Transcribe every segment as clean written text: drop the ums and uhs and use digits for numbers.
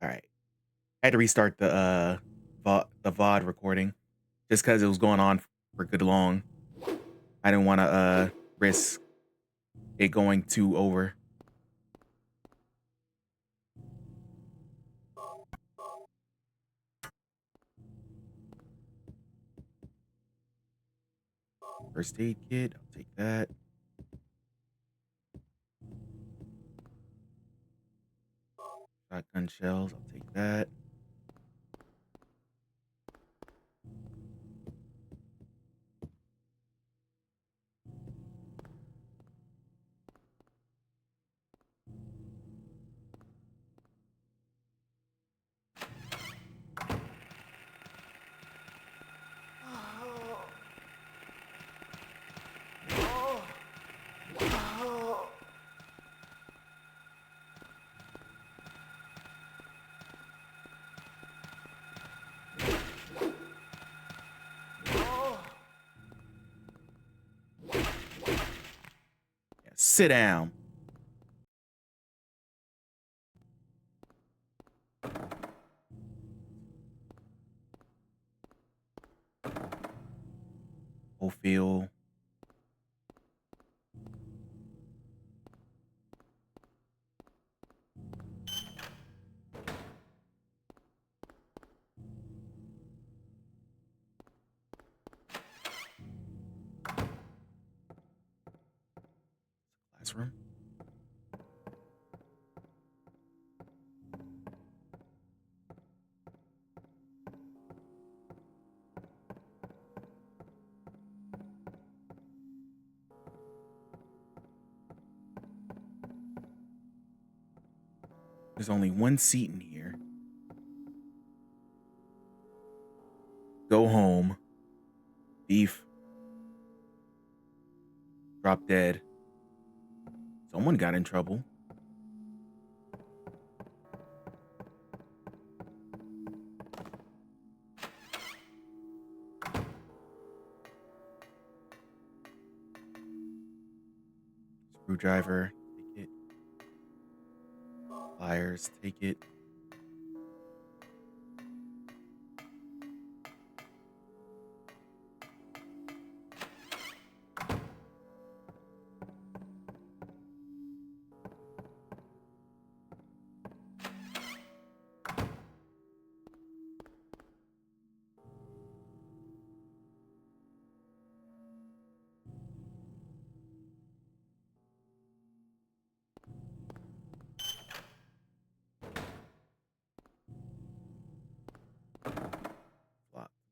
All right. I had to restart the VOD recording just because it was going on for good long. I didn't want to risk it going too over. First aid kit, I'll take that. Shotgun shells, I'll take that. Yeah, sit down. Whole feel. Classroom. There's only one seat in here. Go home. Thief. Drop dead. Someone got in trouble. Screwdriver. Take it. Pliers. Take it.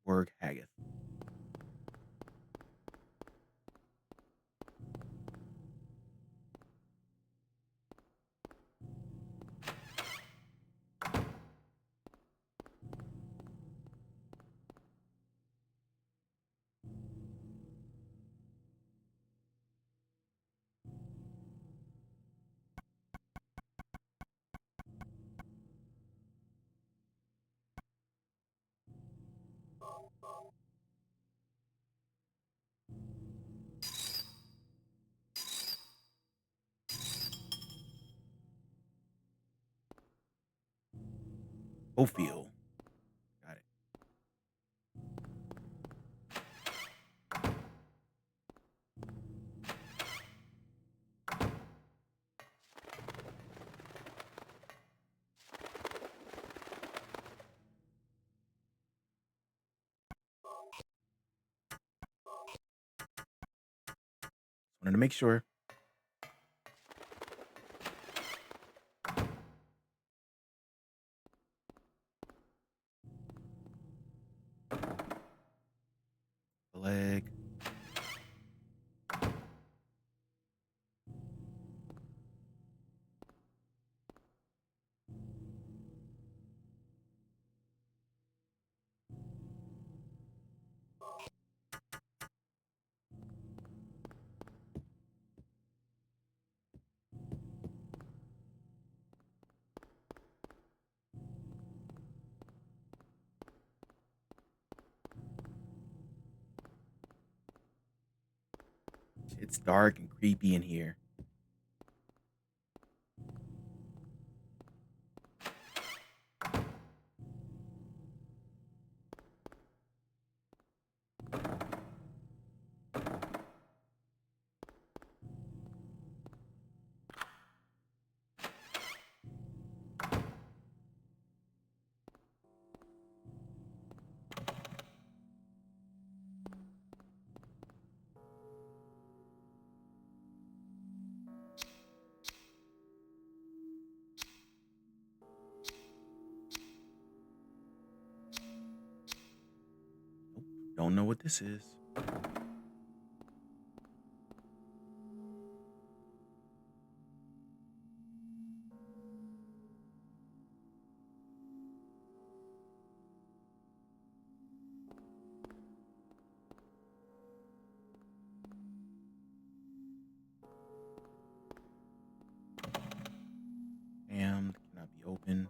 Word Haggith. Ophel. Got it. Wanted to make sure. Leg. It's dark and creepy in here. Don't know what this is. Damn, cannot be open.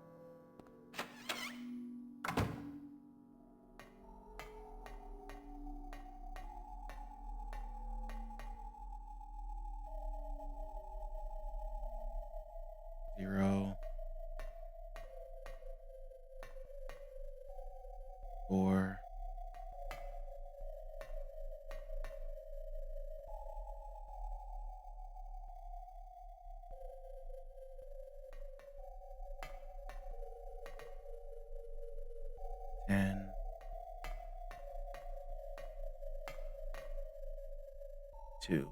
Zero. 4. 10. 2.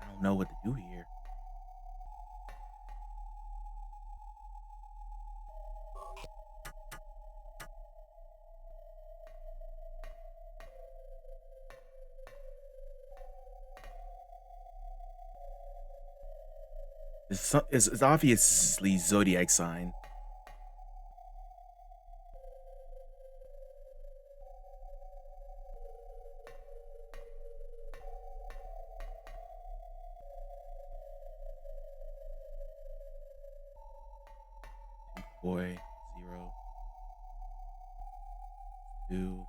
I don't know what to do here. It's obviously zodiac sign. Boy, 0. 2.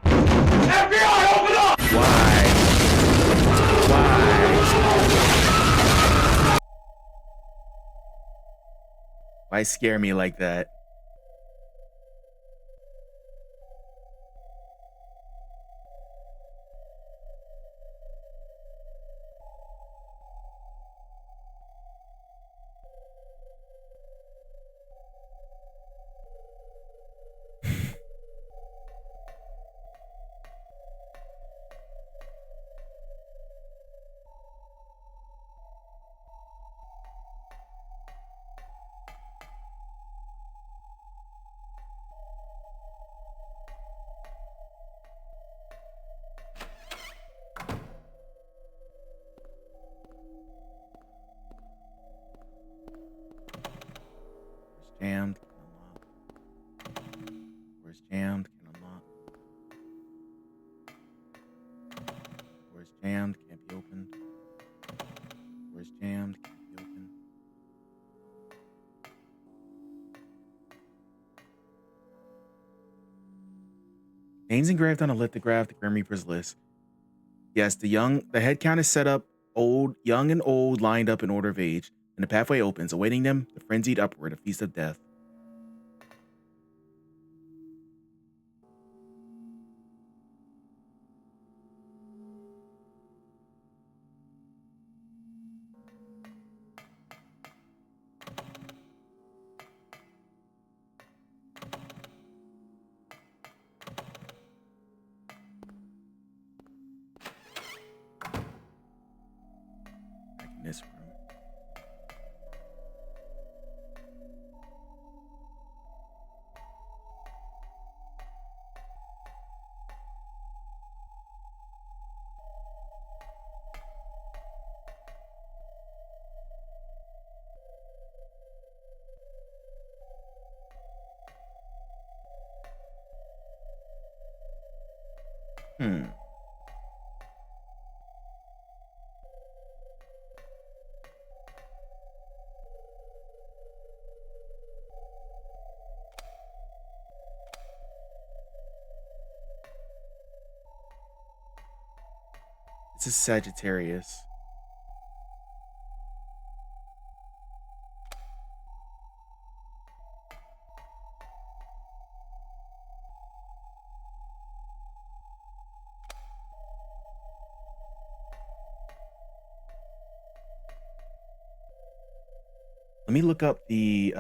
FBI, open up! Why? Why scare me like that? Where's jammed? Can unlock. Where's jammed? Can unlock. Where's jammed? Can't be opened. Where's jammed? Can't be opened. Names engraved on a lithograph, the Grim Reaper's list. Yes, the head count is set up, young and old lined up in order of age, and the pathway opens, awaiting them, the frenzied upward, a feast of death. Back in this room. Hmm. This is Sagittarius. Let me look up the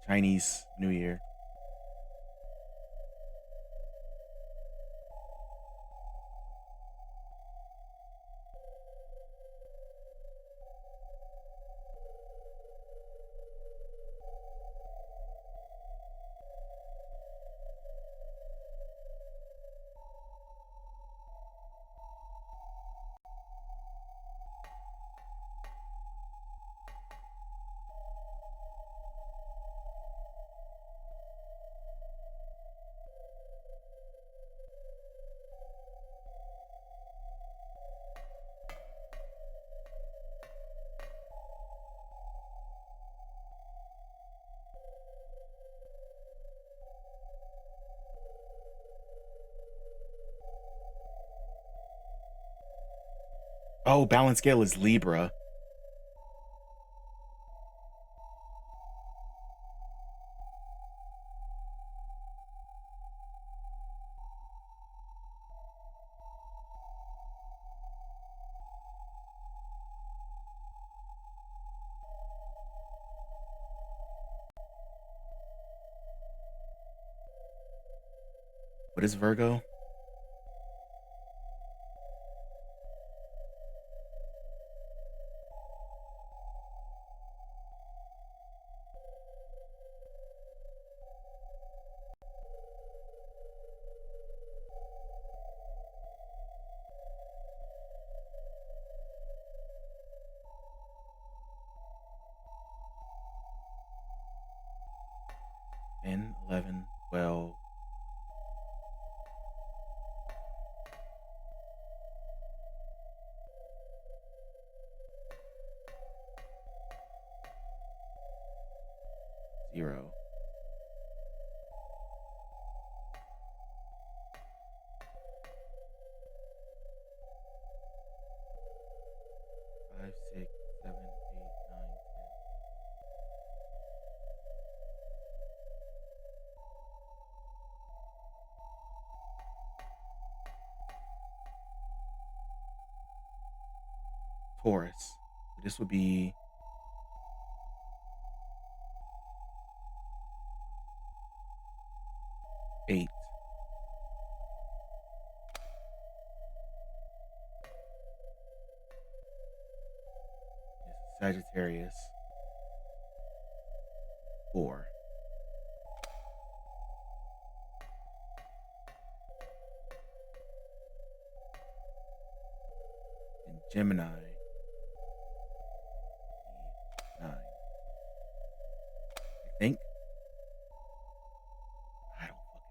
Chinese New Year. Oh, balance scale is Libra. What is Virgo? Ten, 11, 12. Zero. Five, 6, 7, 8, 9, 10. Taurus. So this would be 8. This is Sagittarius. 4. And Gemini. 9. I think. I don't fucking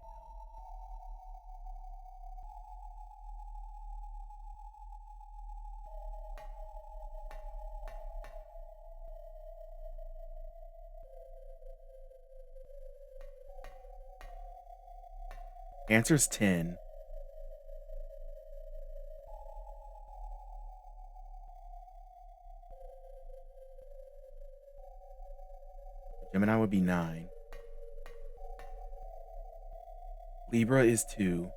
know. Answer's 10. Gemini would be 9. Libra is 2.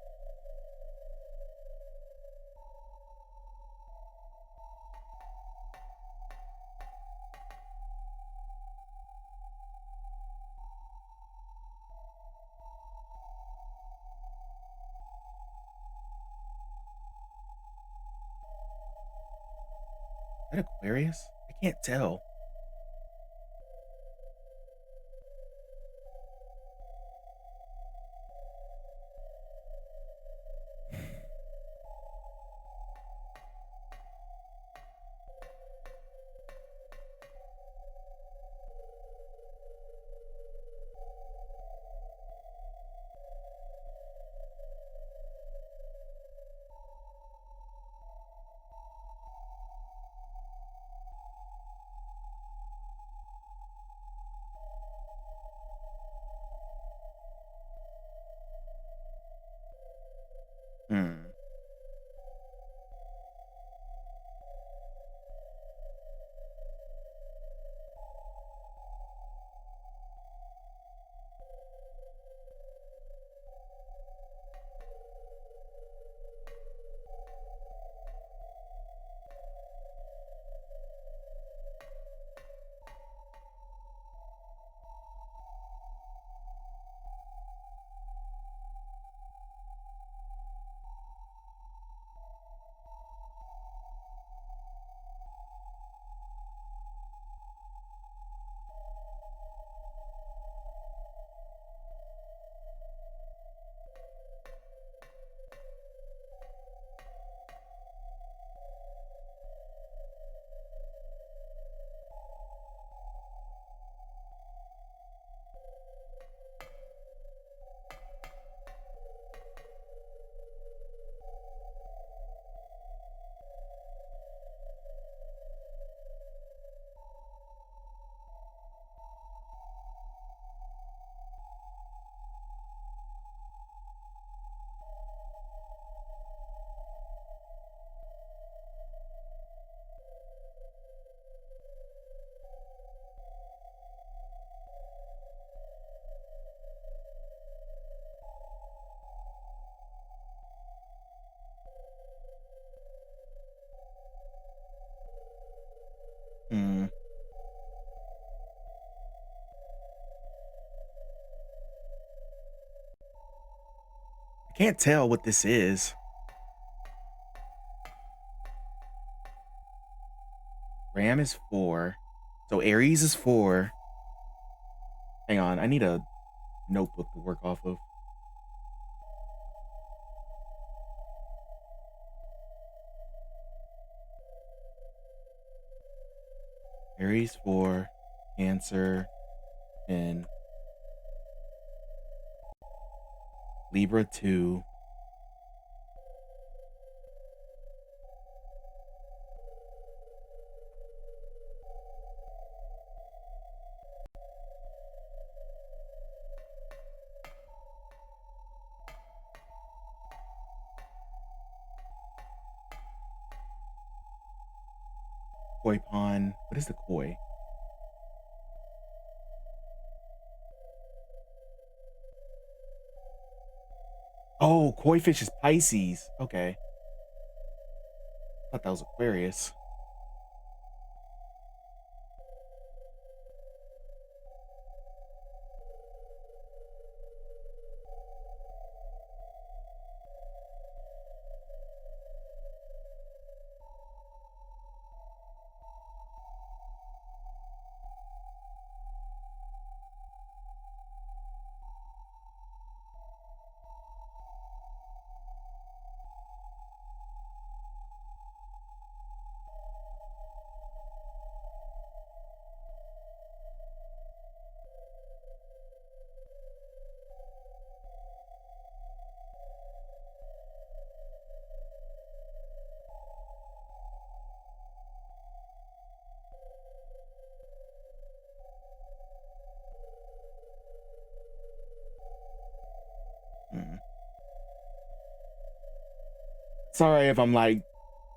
Is that Aquarius? I can't tell. Can't tell what this is. Ram is 4. So Aries is 4. Hang on, I need a notebook to work off of. Aries 4, Cancer, and Libra 2. Koi pond. What is the koi? Oh, koi fish is Pisces. Okay. I thought that was Aquarius. Hmm. Sorry if I'm like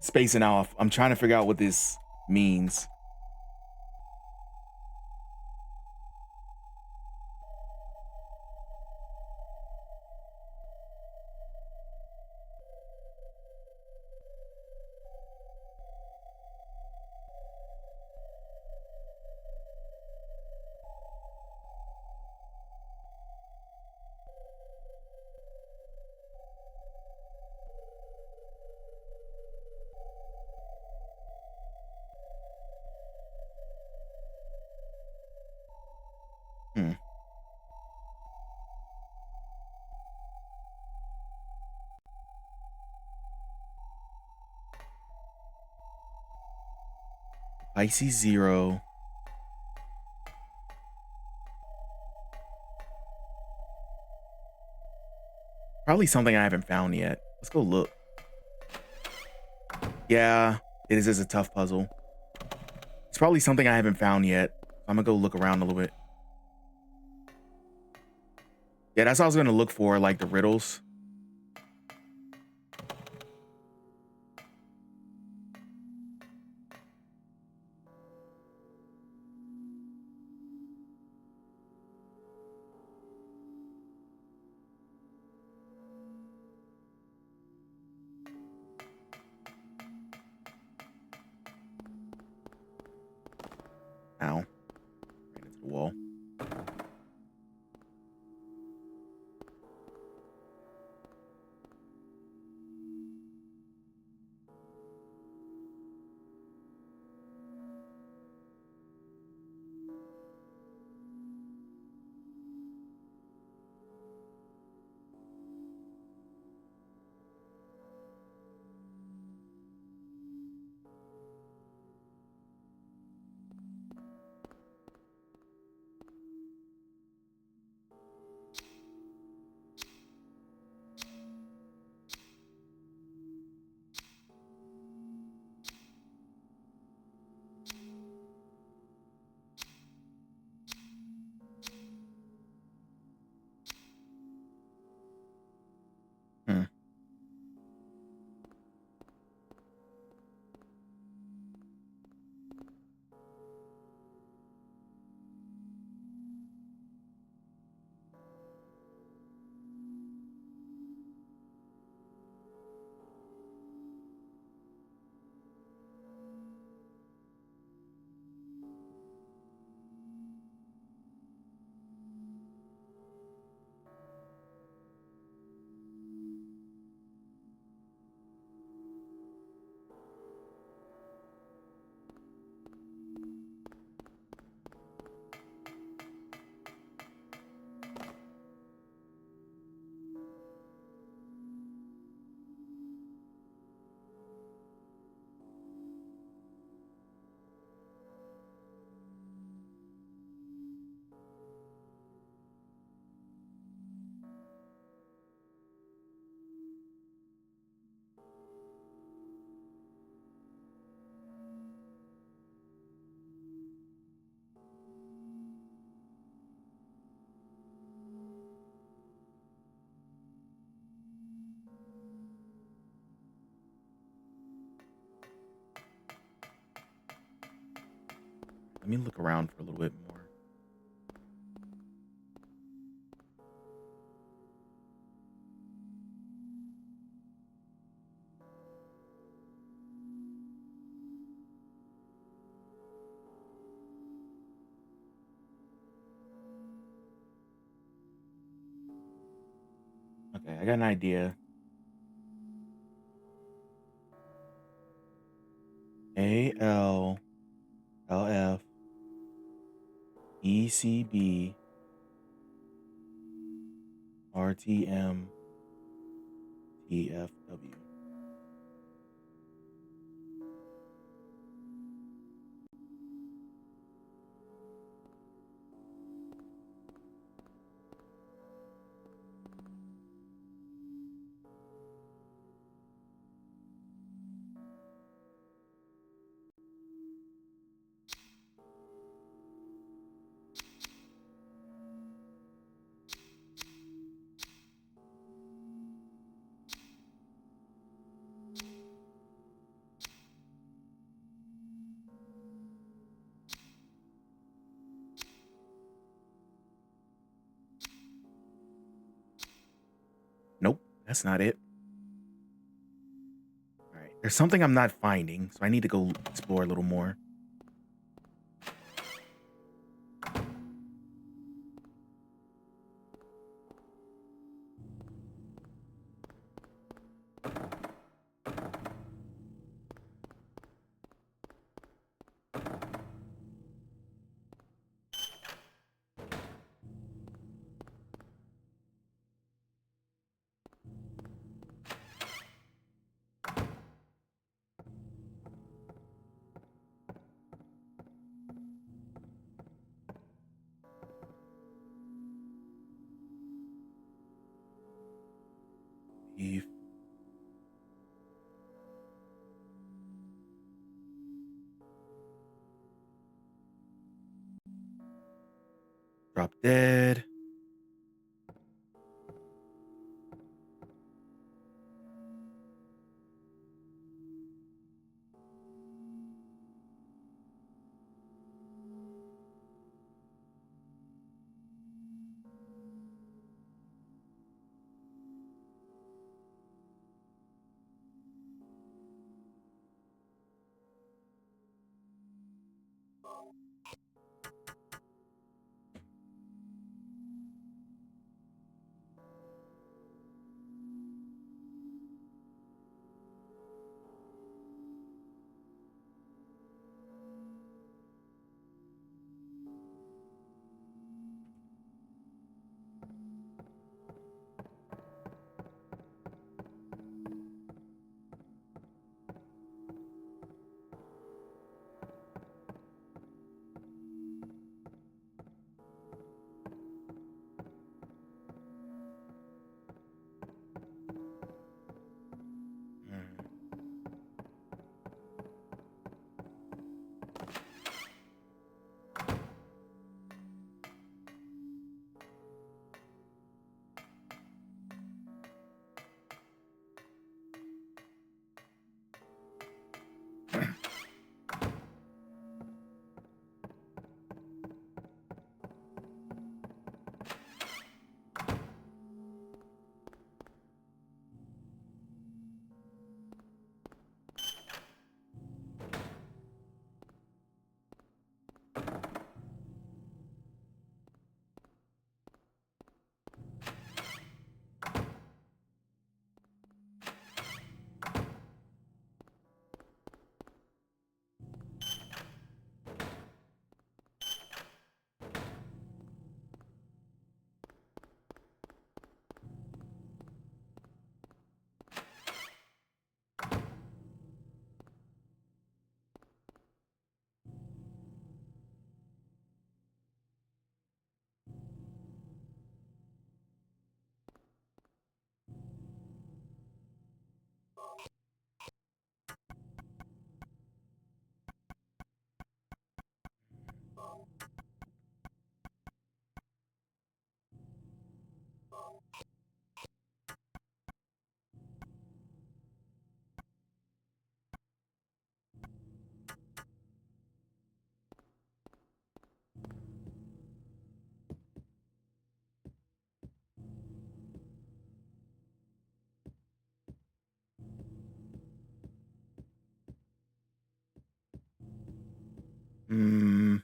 spacing off. I'm trying to figure out what this means. Hmm. Pisces 0. Probably something I haven't found yet. Let's go look. Yeah, it is a tough puzzle. It's probably something I haven't found yet. I'm gonna go look around a little bit. Yeah, that's what I was gonna look for, like the riddles. Ow. Ran into the wall. Let me look around for a little bit more. Okay, I got an idea. ALLFECBRTMTFW. Nope, that's not it. All right, there's something I'm not finding, so I need to go explore a little more. Beef. Drop dead. Hmm.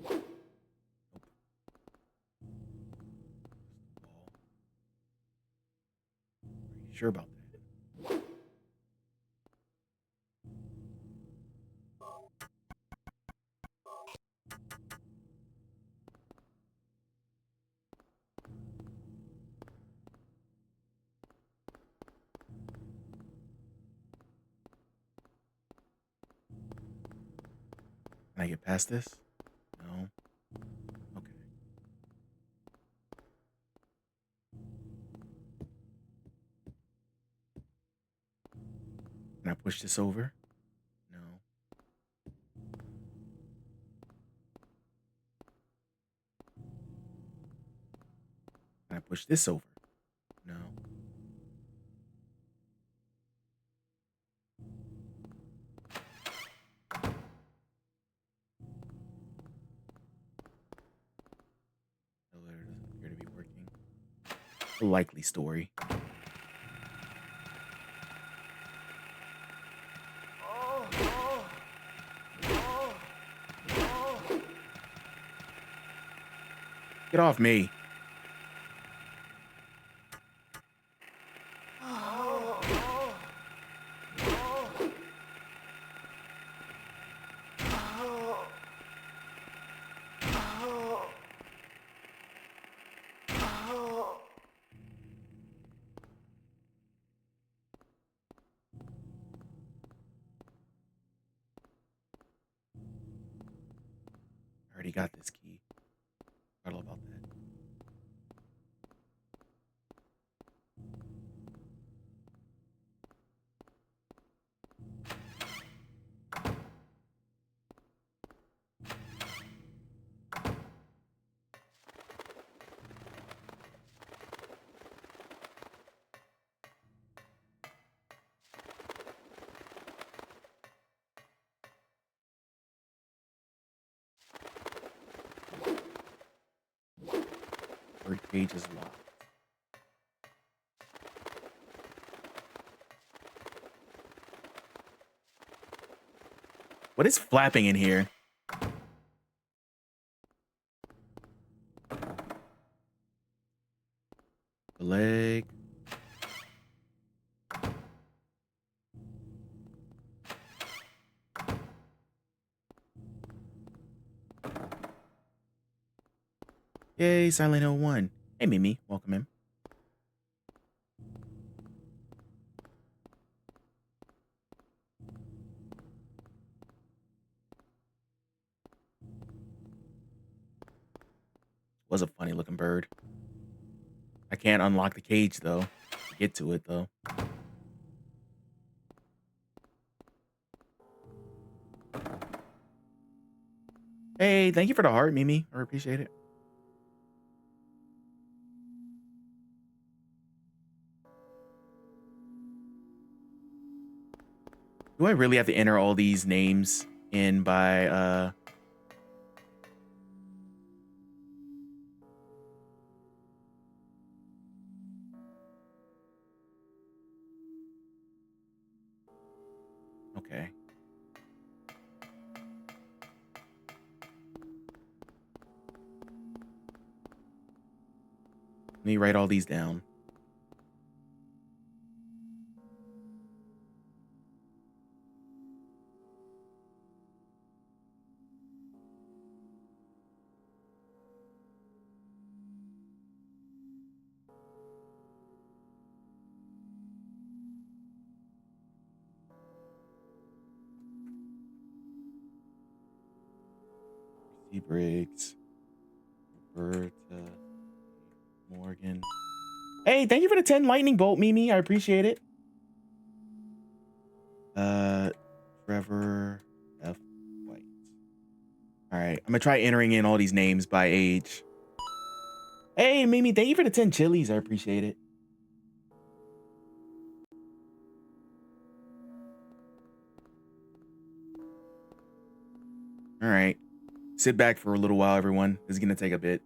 Are you sure about that? Can I get past this? No. Okay. Can I push this over? No. Can I push this over? No. Elevator doesn't appear to be working. A likely story. Get off me. I already got this key. Forgot all about that. Third page is locked. What is flapping in here? The leg. Yay, Silent Hill 1. Hey, Mimi. Welcome in. Was a funny looking bird. I can't unlock the cage, though. Get to it, though. Hey, thank you for the heart, Mimi. I appreciate it. Do I really have to enter all these names in by okay. Let me write all these down. C. Briggs, Roberta, Morgan. Hey, thank you for the 10 lightning bolt, Mimi. I appreciate it. Trevor F. White. All right, I'm gonna try entering in all these names by age. Hey, Mimi, thank you for the 10 chilies. I appreciate it. All right, sit back for a little while, everyone. This is gonna take a bit.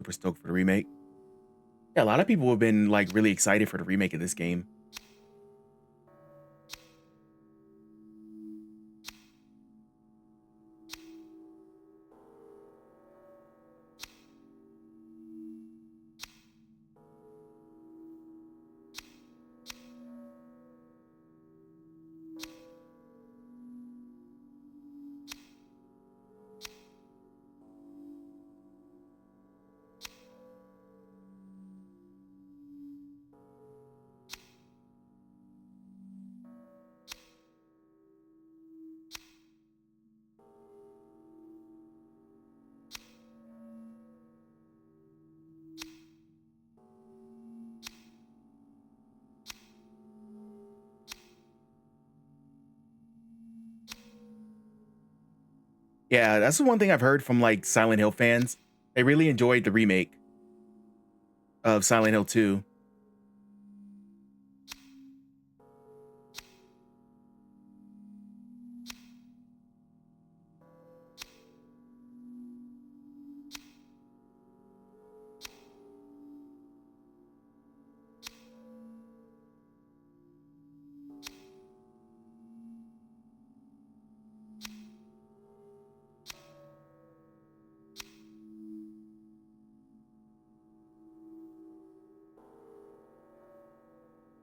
super stoked for the remake. Yeah, a lot of people have been like really excited for the remake of this game. Yeah, that's the one thing I've heard from like Silent Hill fans. They really enjoyed the remake of Silent Hill 2.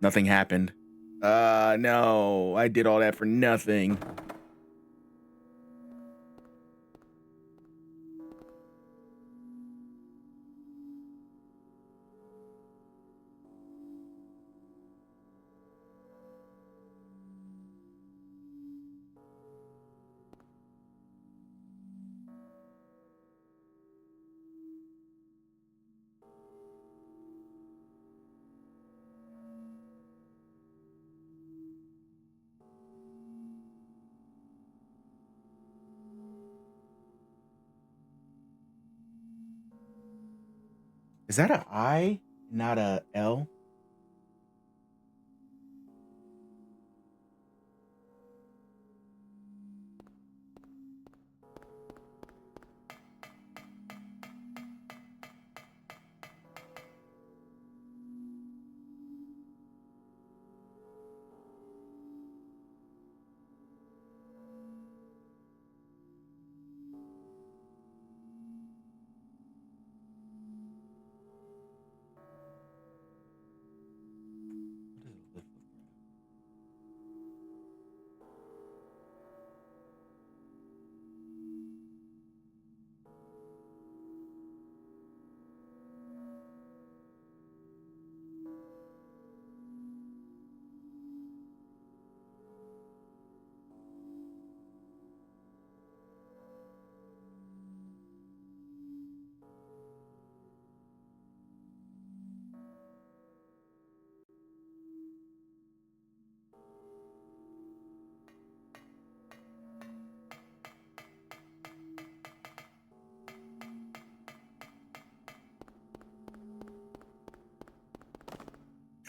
Nothing happened. No, I did all that for nothing. Is that a I, not a L?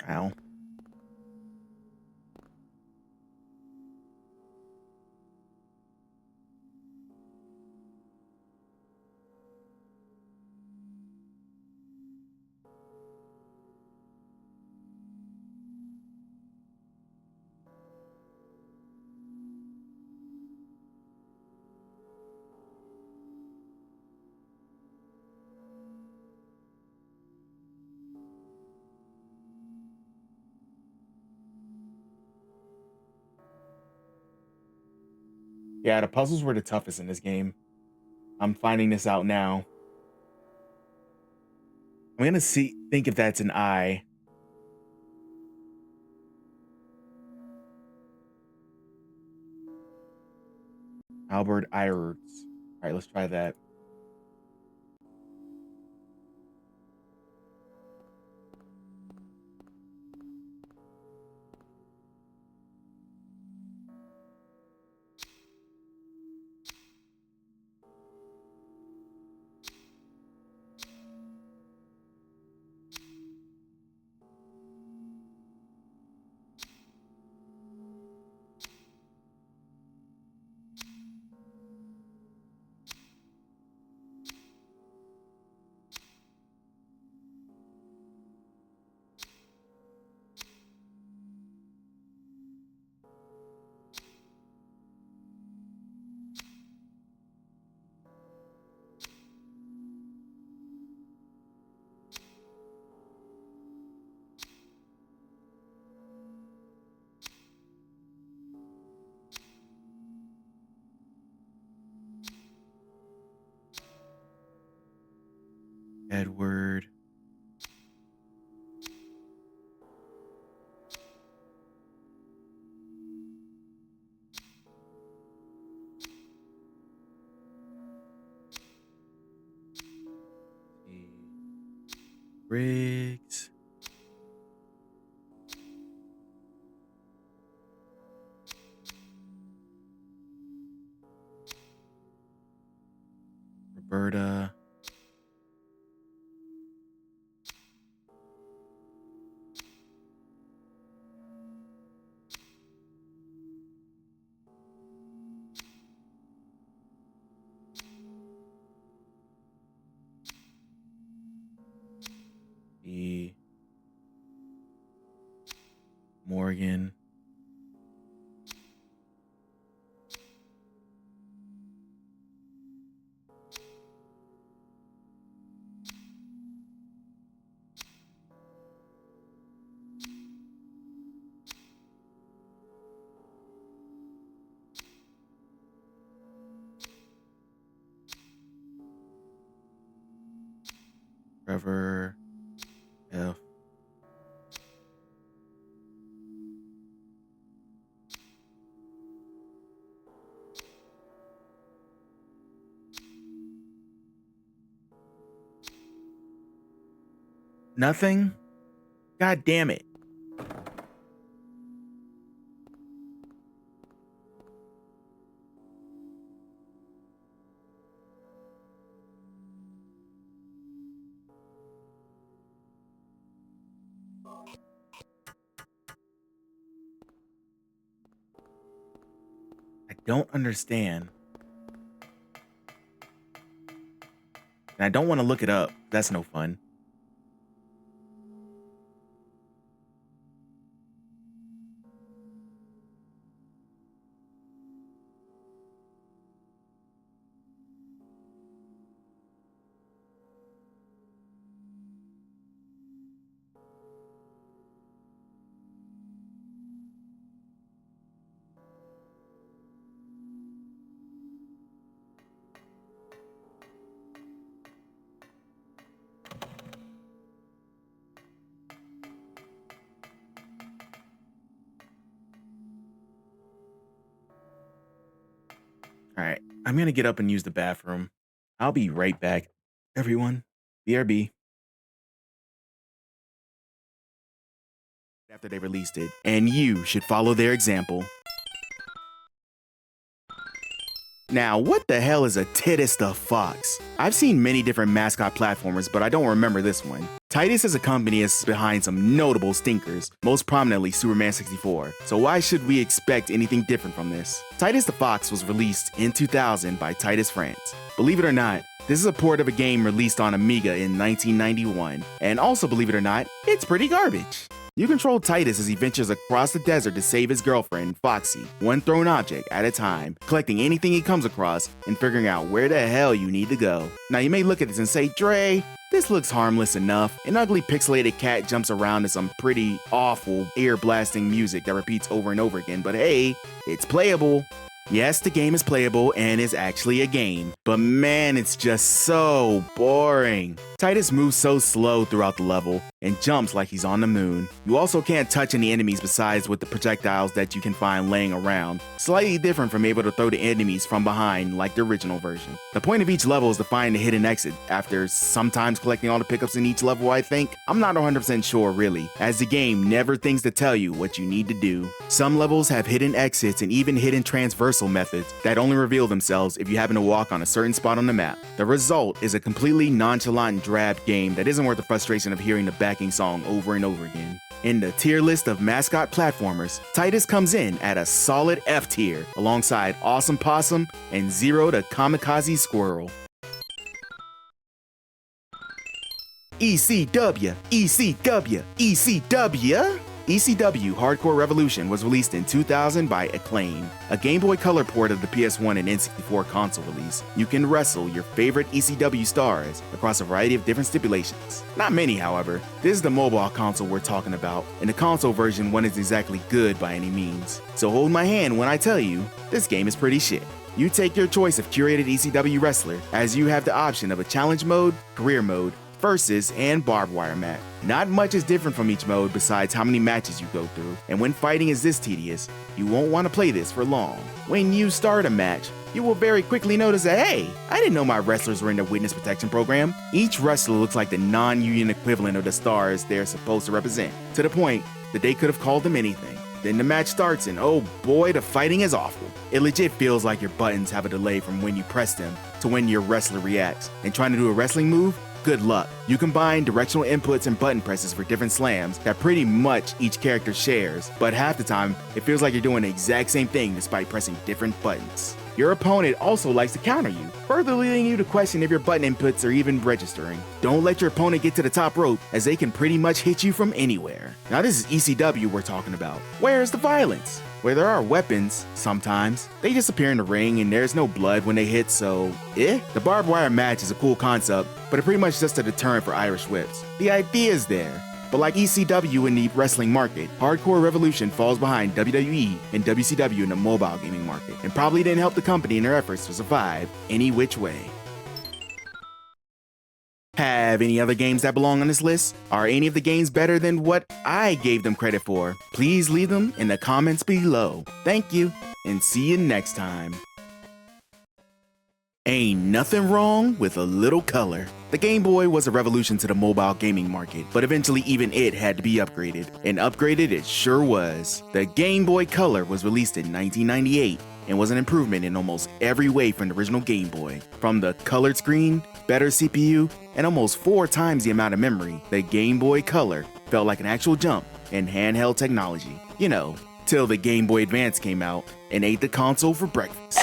Ow. Yeah, the puzzles were the toughest in this game. I'm finding this out now. I'm gonna think if that's an I. Albert Iwerts. All right, let's try that. Edward. Briggs. Roberta. E. Morgan. Trevor. F. Nothing? God damn it. I don't understand. And I don't want to look it up. That's no fun. All right, I'm going to get up and use the bathroom. I'll be right back, everyone. BRB. After they released it, and you should follow their example. Now, what the hell is a Titus the Fox? I've seen many different mascot platformers, but I don't remember this one. Titus as a company is behind some notable stinkers, most prominently Superman 64, so why should we expect anything different from this? Titus the Fox was released in 2000 by Titus France. Believe it or not, this is a port of a game released on Amiga in 1991, and also believe it or not, it's pretty garbage. You control Titus as he ventures across the desert to save his girlfriend, Foxy, one thrown object at a time, collecting anything he comes across and figuring out where the hell you need to go. Now you may look at this and say, Dre, this looks harmless enough. An ugly pixelated cat jumps around to some pretty awful ear-blasting music that repeats over and over again, but hey, it's playable. Yes, the game is playable and is actually a game, but man, it's just so boring. Titus moves so slow throughout the level and jumps like he's on the moon. You also can't touch any enemies besides with the projectiles that you can find laying around, slightly different from able to throw the enemies from behind like the original version. The point of each level is to find a hidden exit after sometimes collecting all the pickups in each level, I think. I'm not 100% sure really, as the game never thinks to tell you what you need to do. Some levels have hidden exits and even hidden transversal methods that only reveal themselves if you happen to walk on a certain spot on the map. The result is a completely nonchalant and drab game that isn't worth the frustration of hearing the backing song over and over again. In the tier list of mascot platformers, Titus comes in at a solid F tier alongside Awesome Possum and Zero the Kamikaze Squirrel. ECW, ECW, ECW. ECW Hardcore Revolution was released in 2000 by Acclaim, a Game Boy Color port of the PS1 and N64 console release. You can wrestle your favorite ECW stars across a variety of different stipulations. Not many, however. This is the mobile console we're talking about, and the console version wasn't exactly good by any means. So hold my hand when I tell you, this game is pretty shit. You take your choice of curated ECW wrestler, as you have the option of a challenge mode, career mode, versus, and barbed wire match. Not much is different from each mode besides how many matches you go through, and when fighting is this tedious, you won't want to play this for long. When you start a match, you will very quickly notice that, hey, I didn't know my wrestlers were in the witness protection program. Each wrestler looks like the non-union equivalent of the stars they're supposed to represent, to the point that they could have called them anything. Then the match starts and oh boy, the fighting is awful. It legit feels like your buttons have a delay from when you press them to when your wrestler reacts. And trying to do a wrestling move? Good luck. You combine directional inputs and button presses for different slams that pretty much each character shares, but half the time, it feels like you're doing the exact same thing despite pressing different buttons. Your opponent also likes to counter you, further leading you to question if your button inputs are even registering. Don't let your opponent get to the top rope, as they can pretty much hit you from anywhere. Now this is ECW we're talking about. Where's the violence? Where there are weapons, sometimes, they just appear in the ring and there's no blood when they hit, so The barbed wire match is a cool concept, but it's pretty much just a deterrent for Irish whips. The idea is there. But like ECW in the wrestling market, Hardcore Revolution falls behind WWE and WCW in the mobile gaming market, and probably didn't help the company in their efforts to survive any which way. Have any other games that belong on this list? Are any of the games better than what I gave them credit for? Please leave them in the comments below. Thank you, and see you next time. Ain't nothing wrong with a little color. The Game Boy was a revolution to the mobile gaming market, but eventually even it had to be upgraded, and upgraded it sure was. The Game Boy Color was released in 1998 and was an improvement in almost every way from the original Game Boy. From the colored screen, better CPU, and almost 4 times the amount of memory, the Game Boy Color felt like an actual jump in handheld technology. You know, till the Game Boy Advance came out and ate the console for breakfast.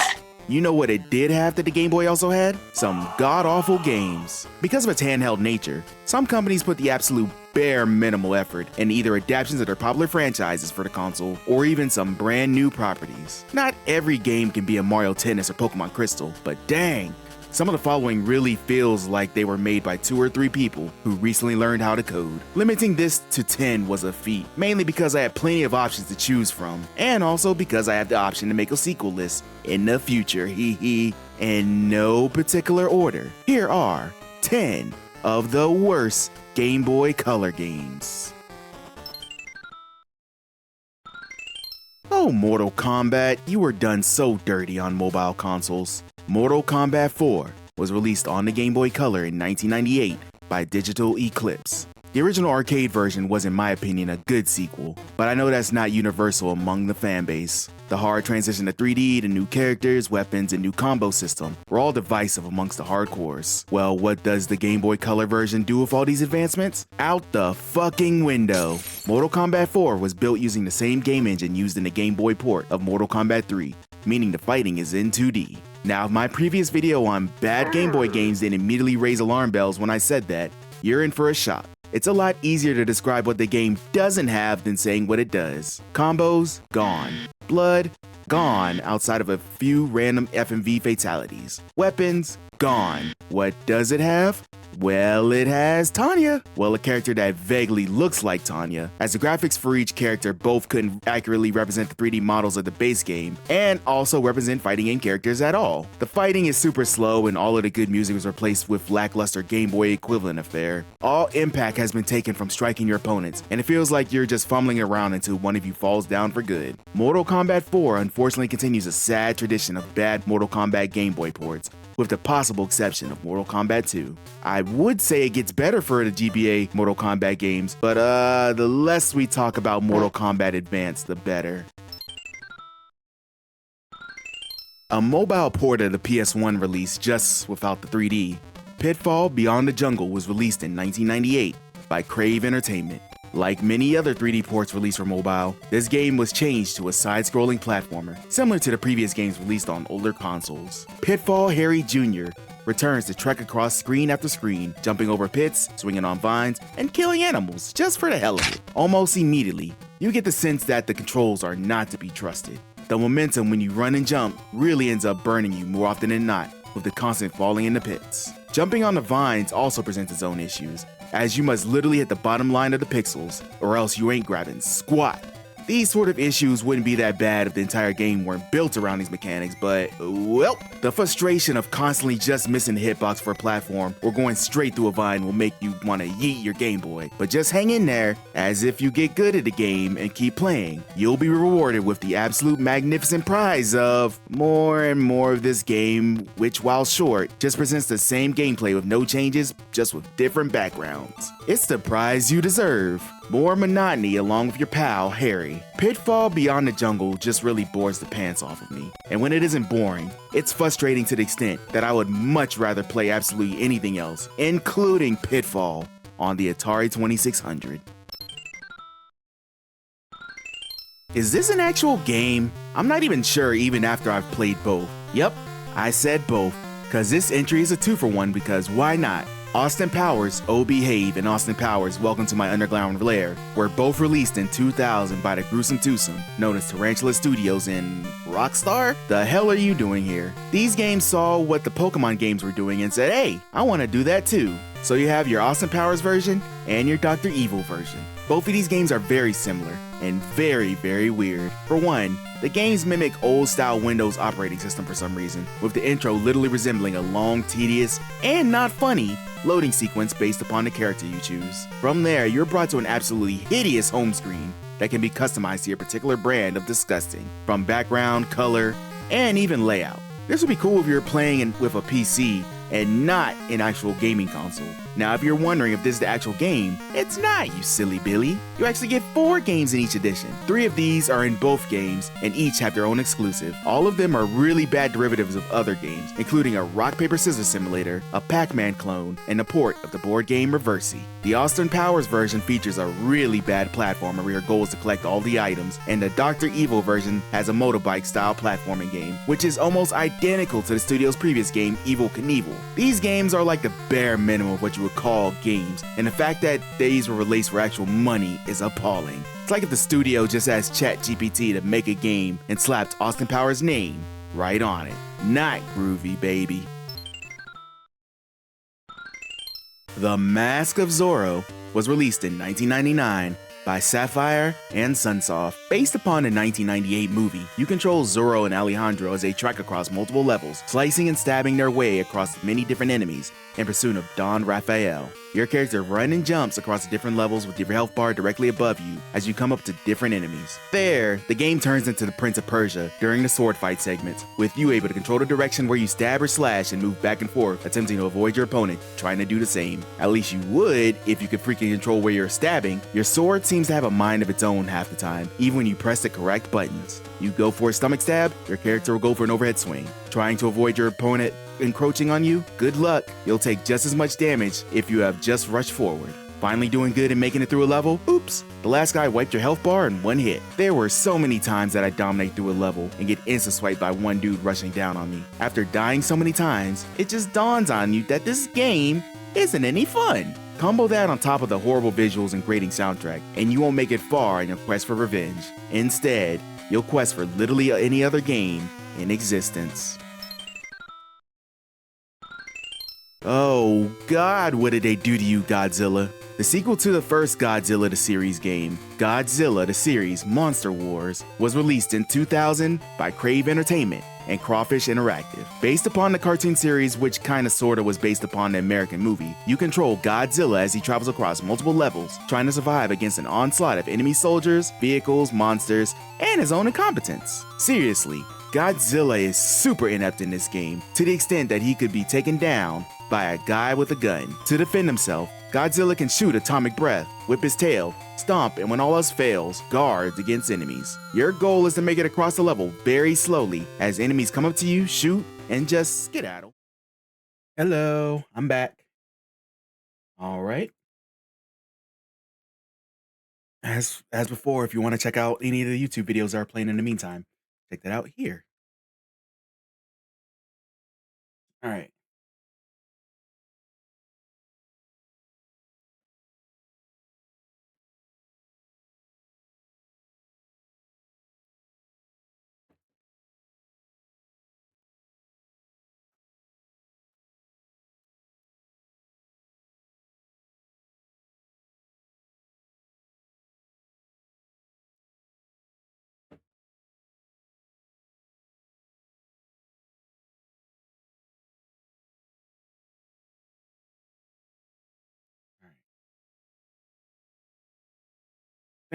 You know what it did have that the Game Boy also had? Some god-awful games. Because of its handheld nature, some companies put the absolute bare minimal effort in either adaptations of their popular franchises for the console or even some brand new properties. Not every game can be a Mario Tennis or Pokemon Crystal, but dang, some of the following really feels like they were made by 2 or 3 people who recently learned how to code. Limiting this to 10 was a feat, mainly because I had plenty of options to choose from, and also because I have the option to make a sequel list in the future, in no particular order. Here are 10 of the worst Game Boy Color games. Oh, Mortal Kombat, you were done so dirty on mobile consoles. Mortal Kombat 4 was released on the Game Boy Color in 1998 by Digital Eclipse. The original arcade version was, in my opinion, a good sequel, but I know that's not universal among the fanbase. The hard transition to 3D, the new characters, weapons, and new combo system were all divisive amongst the hardcores. Well, what does the Game Boy Color version do with all these advancements? Out the fucking window! Mortal Kombat 4 was built using the same game engine used in the Game Boy port of Mortal Kombat 3, meaning the fighting is in 2D. Now, if my previous video on bad Game Boy games didn't immediately raise alarm bells when I said that, you're in for a shock. It's a lot easier to describe what the game doesn't have than saying what it does. Combos, gone. Blood, gone outside of a few random FMV fatalities. Weapons, gone. What does it have? Well, it has Tanya. Well, a character that vaguely looks like Tanya, as the graphics for each character both couldn't accurately represent the 3D models of the base game, and also represent fighting game characters at all. The fighting is super slow, and all of the good music was replaced with lackluster Game Boy equivalent affair. All impact has been taken from striking your opponents, and it feels like you're just fumbling around until one of you falls down for good. Mortal Kombat 4 unfortunately continues a sad tradition of bad Mortal Kombat Game Boy ports, with the possible exception of Mortal Kombat 2. I would say it gets better for the GBA Mortal Kombat games, but the less we talk about Mortal Kombat Advance, the better. A mobile port of the PS1 release just without the 3D, Pitfall Beyond the Jungle was released in 1998 by Crave Entertainment. Like many other 3D ports released for mobile, this game was changed to a side-scrolling platformer, similar to the previous games released on older consoles. Pitfall Harry Jr. returns to trek across screen after screen, jumping over pits, swinging on vines, and killing animals just for the hell of it. Almost immediately, you get the sense that the controls are not to be trusted. The momentum when you run and jump really ends up burning you more often than not, with the constant falling in the pits. Jumping on the vines also presents its own issues, as you must literally hit the bottom line of the pixels, or else you ain't grabbing squat. These sort of issues wouldn't be that bad if the entire game weren't built around these mechanics, but, well, the frustration of constantly just missing the hitbox for a platform or going straight through a vine will make you want to yeet your Game Boy. But just hang in there, as if you get good at the game and keep playing, you'll be rewarded with the absolute magnificent prize of more and more of this game, which, while short, just presents the same gameplay with no changes, just with different backgrounds. It's the prize you deserve. More monotony along with your pal, Harry. Pitfall Beyond the Jungle just really bores the pants off of me. And when it isn't boring, it's frustrating to the extent that I would much rather play absolutely anything else, including Pitfall, on the Atari 2600. Is this an actual game? I'm not even sure even after I've played both. Yep, I said both, cause this entry is a 2-for-1 because why not? Austin Powers, Oh Behave, and Austin Powers, Welcome to My Underground Lair were both released in 2000 by the gruesome twosome known as Tarantula Studios in Rockstar? The hell are you doing here? These games saw what the Pokemon games were doing and said, hey, I want to do that too. So you have your Austin Powers version and your Dr. Evil version. Both of these games are very similar and very, very weird. For one, the games mimic old-style Windows operating system for some reason, with the intro literally resembling a long, tedious, and not funny loading sequence based upon the character you choose. From there, you're brought to an absolutely hideous home screen that can be customized to your particular brand of disgusting, from background, color, and even layout. This would be cool if you're playing with a PC and not an actual gaming console. Now, if you're wondering if this is the actual game, it's not, you silly Billy. You actually get 4 games in each edition. 3 of these are in both games, and each have their own exclusive. All of them are really bad derivatives of other games, including a rock, paper, scissors simulator, a Pac-Man clone, and a port of the board game Reversi. The Austin Powers version features a really bad platformer where your goal is to collect all the items, and the Dr. Evil version has a motorbike-style platforming game, which is almost identical to the studio's previous game, Evel Knievel. These games are like the bare minimum of what you would call games, and the fact that these were released for actual money is appalling. It's like if the studio just asked ChatGPT to make a game and slapped Austin Powers' name right on it. Not groovy, baby. The Mask of Zorro was released in 1999 by Sapphire and Sunsoft. Based upon the 1998 movie, you control Zorro and Alejandro as they trek across multiple levels, slicing and stabbing their way across many different enemies in pursuit of Don Raphael. Your character runs and jumps across the different levels with your health bar directly above you as you come up to different enemies. There, the game turns into the Prince of Persia during the sword fight segments, with you able to control the direction where you stab or slash and move back and forth, attempting to avoid your opponent trying to do the same. At least you would if you could freaking control where you're stabbing. Your sword seems to have a mind of its own half the time, even when you press the correct buttons. You go for a stomach stab, your character will go for an overhead swing. Trying to avoid your opponent encroaching on you? Good luck. You'll take just as much damage if you have just rushed forward. Finally doing good and making it through a level? Oops, the last guy wiped your health bar in one hit. There were so many times that I dominate through a level and get insta-swiped by one dude rushing down on me. After dying so many times, it just dawns on you that this game isn't any fun. Combo that on top of the horrible visuals and grating soundtrack, and you won't make it far in your quest for revenge. Instead, you'll quest for literally any other game in existence. Oh God, what did they do to you, Godzilla? The sequel to the first Godzilla the Series game, Godzilla the Series Monster Wars, was released in 2000 by Crave Entertainment and Crawfish Interactive. Based upon the cartoon series, which kinda sorta was based upon the American movie, you control Godzilla as he travels across multiple levels, trying to survive against an onslaught of enemy soldiers, vehicles, monsters, and his own incompetence. Seriously, Godzilla is super inept in this game, to the extent that he could be taken down by a guy with a gun. To defend himself, Godzilla can shoot atomic breath, whip his tail, stomp, and when all else fails, guard against enemies. Your goal is to make it across the level very slowly as enemies come up to you, shoot, and just skedaddle. Hello, I'm back. All right. As before, if you want to check out any of the YouTube videos that are playing in the meantime, check that out here. All right.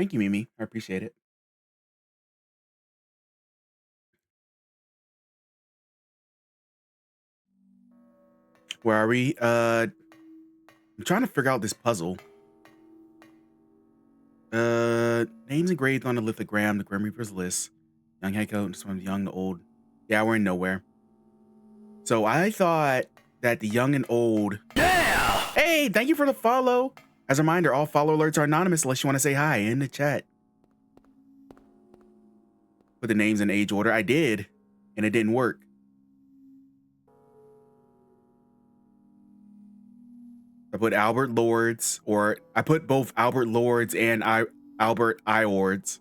Thank you, Mimi. I appreciate it. Where are we? I'm trying to figure out this puzzle. Names engraved on the lithogram, the Grim Reaper's list. Young Heiko, just from the young to old. Yeah, we're in nowhere. So I thought that the young and old. Yeah! Hey, thank you for the follow. As a reminder, all follow alerts are anonymous unless you want to say hi in the chat. Put the names in age order. I did, and it didn't work. I put Albert Lords, or I put both Albert Lords and Albert Iords,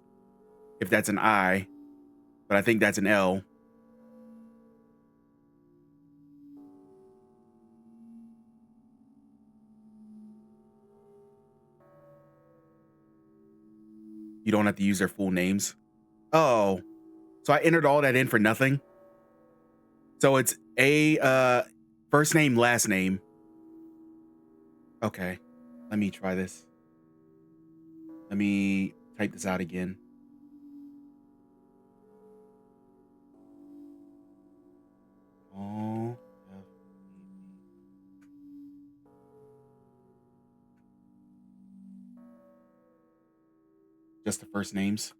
if that's an I, but I think that's an L. You don't have to use their full names. Oh, so I entered all that in for nothing. So it's a first name, last name. Okay, let me try this. Let me type this out again. Oh, just the first names.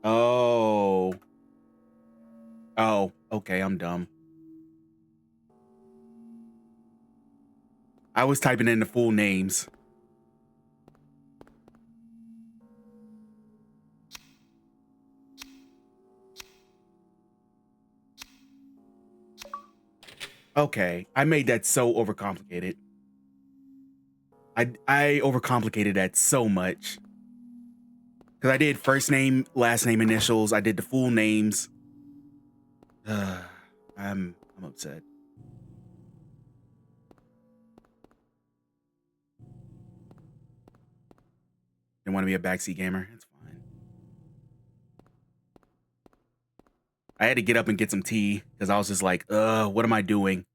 Oh. Oh, okay, I'm dumb. I was typing in the full names. Okay, I made that so overcomplicated. I overcomplicated that so much. Because I did first name, last name, initials. I did the full names. I'm upset. Didn't want to be a backseat gamer. It's fine. I had to get up and get some tea because I was just like, what am I doing?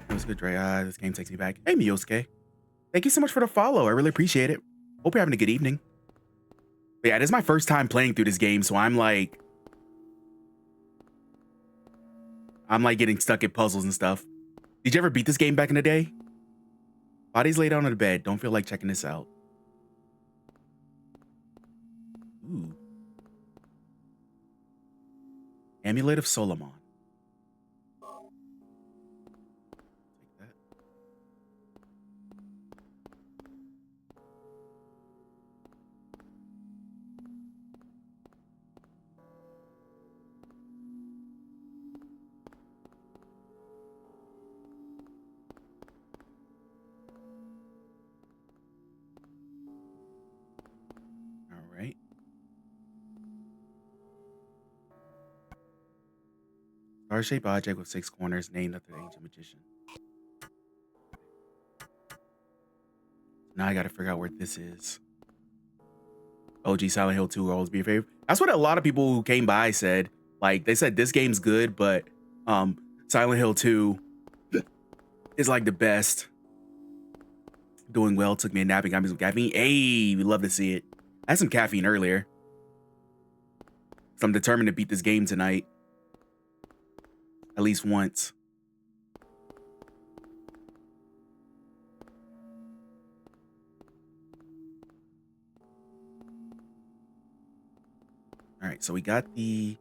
It was good, Dre. This game takes me back. Hey, Miyosuke. Thank you so much for the follow. I really appreciate it. Hope you're having a good evening. But yeah, this is my first time playing through this game, so I'm like getting stuck at puzzles and stuff. Did you ever beat this game back in the day? Body's laid down on the bed. Don't feel like checking this out. Ooh. Amulet of Solomon. Take that. All right. Star-shaped object with 6 corners named after the ancient magician. Now I gotta figure out where this is. OG Silent Hill 2 will always be your favorite. That's what a lot of people who came by said. Like, they said this game's good, but Silent Hill 2 is like the best. Doing well, took me a nap and got me some caffeine. Hey, we love to see it. I had some caffeine earlier. So I'm determined to beat this game tonight. At least once. All right, so we got the...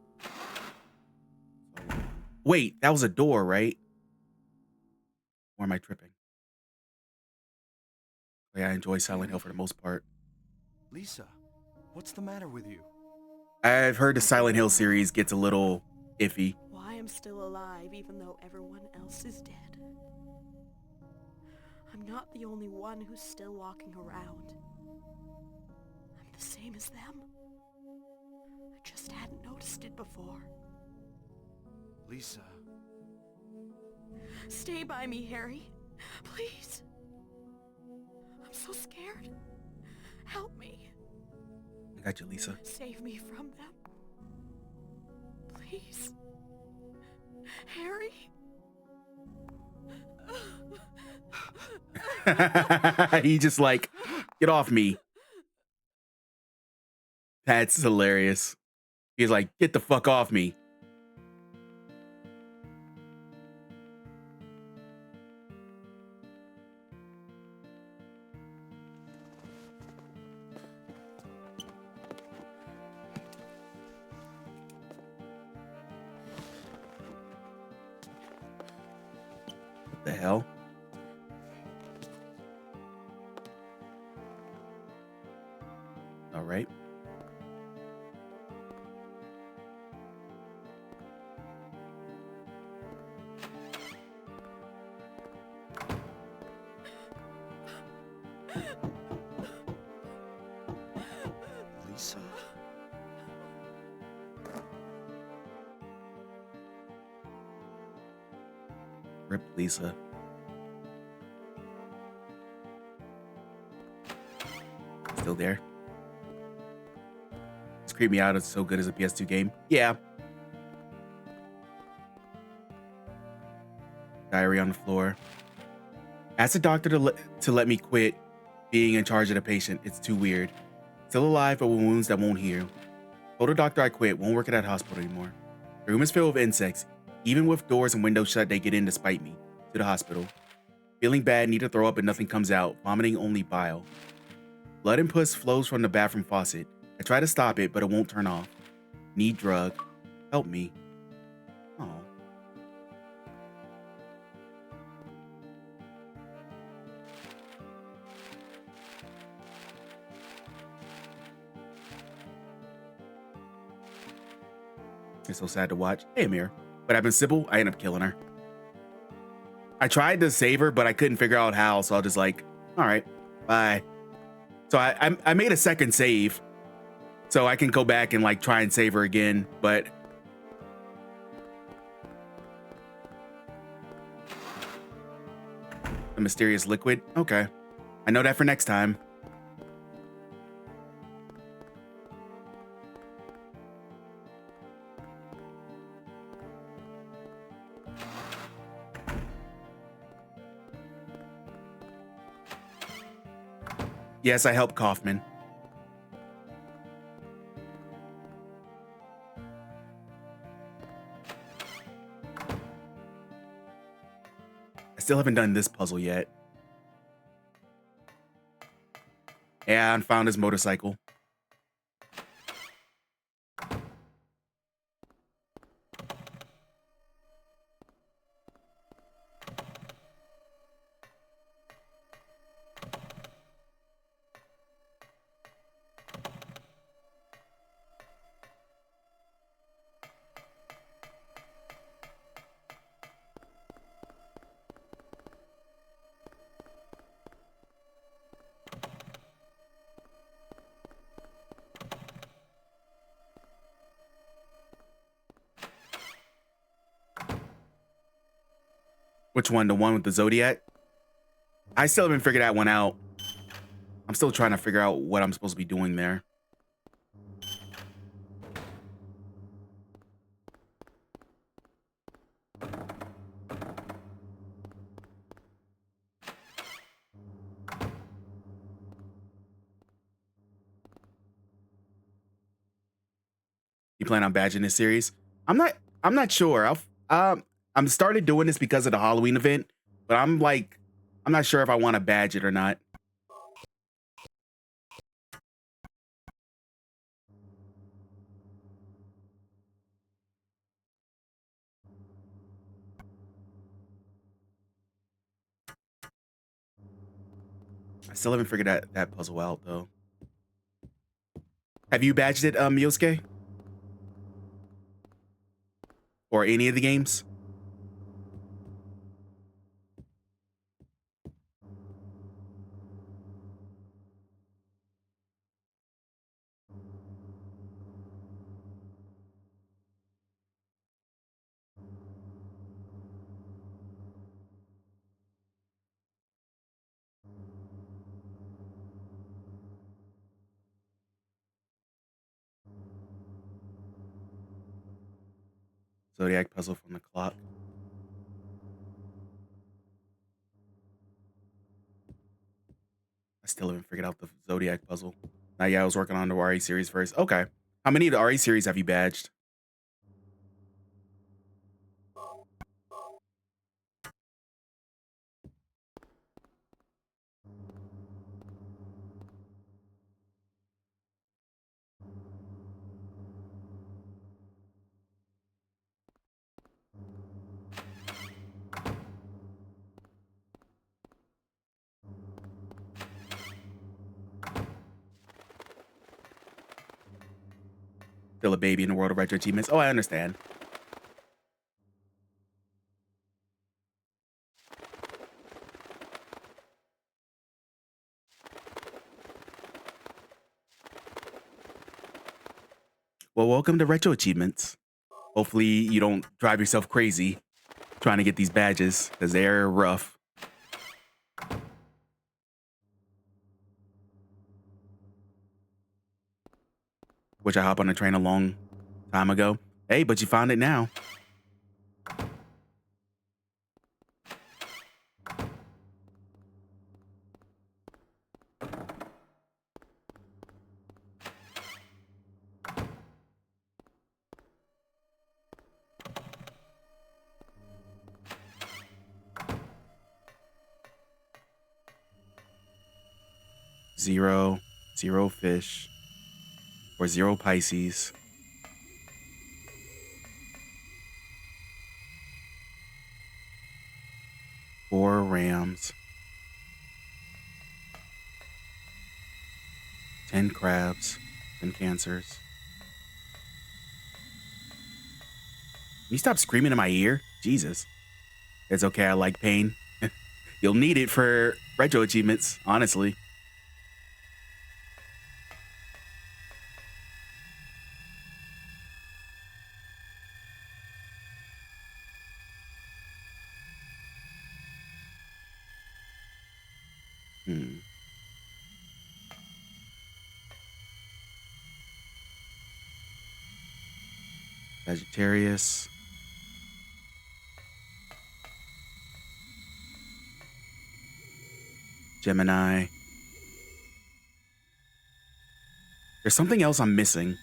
Wait, that was a door, right? Or am I tripping? Yeah, I enjoy Silent Hill for the most part. Lisa, what's the matter with you? I've heard the Silent Hill series gets a little iffy. Why I'm still alive even though everyone else is dead. I'm not the only one who's still walking around. I'm the same as them. I just hadn't noticed it before. Lisa. Stay by me, Harry. Please. I'm so scared. Help me. I got you, Lisa. Save me from them. Please. Harry? He just like, get off me. That's hilarious. He's like, get the fuck off me. What the hell? All right. Lisa? Rip Lisa. Still there. It's creeped me out. It's so good as a PS2 game. Yeah. Diary on the floor. Asked the doctor to let me quit being in charge of the patient. It's too weird. Still alive, but with wounds that won't heal. Told the doctor I quit. Won't work at that hospital anymore. The room is filled with insects. Even with doors and windows shut, they get in to spite me. To the hospital. Feeling bad, need to throw up, but nothing comes out. Vomiting only bile. Blood and pus flows from the bathroom faucet. I try to stop it, but it won't turn off. Need drug. Help me. Oh. It's so sad to watch. Hey, Amir. What happened, Sybil? I ended up killing her. I tried to save her, but I couldn't figure out how, so I was just like, all right, bye. So I made a second save, so I can go back and like try and save her again, but a mysterious liquid? Okay. I know that for next time. Yes, I helped Kaufman. I still haven't done this puzzle yet. Yeah, and found his motorcycle. Which one? The one with the Zodiac? I still haven't figured that one out. I'm still trying to figure out what I'm supposed to be doing there. You plan on badging this series? I'm not sure. I'm started doing this because of the Halloween event, but I'm not sure if I want to badge it or not. I still haven't figured that puzzle out though. Have you badged it, Yosuke? Or any of the games? Zodiac puzzle from the clock. I still haven't figured out the Zodiac puzzle. Now, yeah, I was working on the RE series first. Okay. How many of the RE series have you badged? Still a baby in the world of retro achievements. Oh, I understand. Well, welcome to retro achievements. Hopefully, you don't drive yourself crazy trying to get these badges because they're rough. Which I hop on the train a long time ago. Hey, but you found it now. Zero, zero fish, or zero Pisces. Four rams. 10 crabs. 10 cancers. Can you stop screaming in my ear? Jesus. It's okay, I like pain. You'll need it for retro achievements, honestly. Hmm. Sagittarius. Gemini. There's something else I'm missing.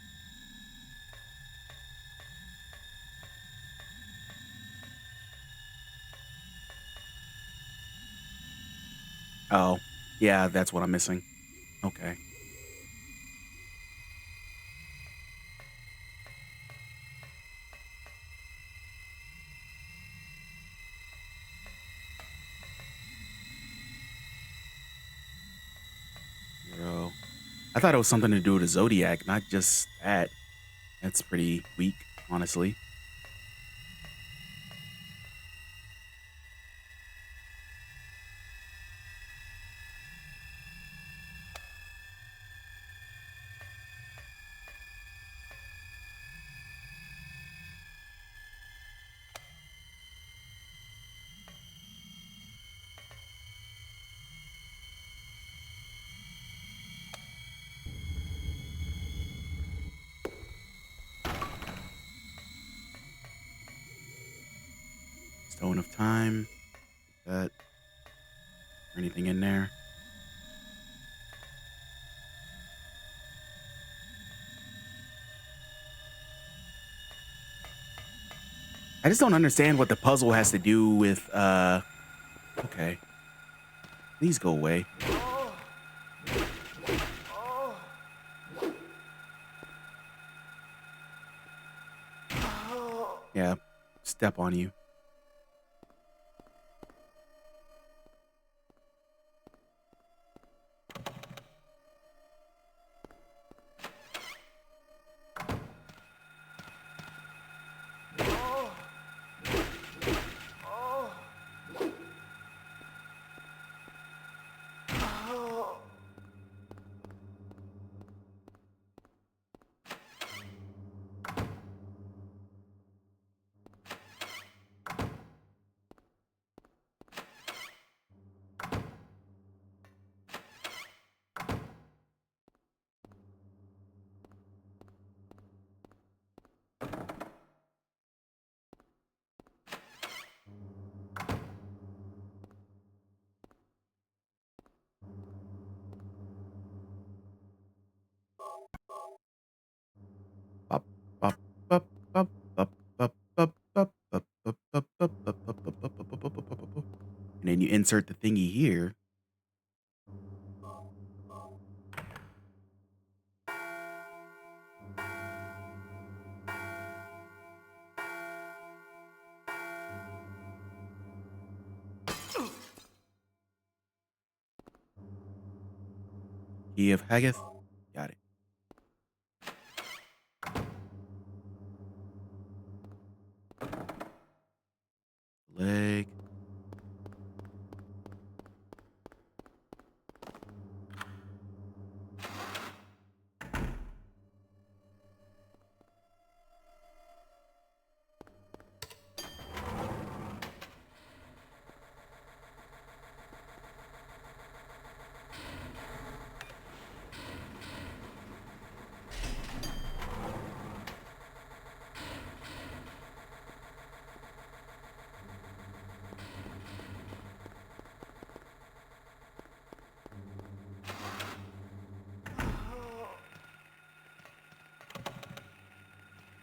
Oh, yeah, that's what I'm missing. Okay. Zero. I thought it was something to do with the Zodiac, not just that. That's pretty weak, honestly. Stone of Time. That. Anything in there? I just don't understand what the puzzle has to do with, okay. Please go away. Yeah, step on you. you insert the thingy here. Key of Haggith. Got it. Leg.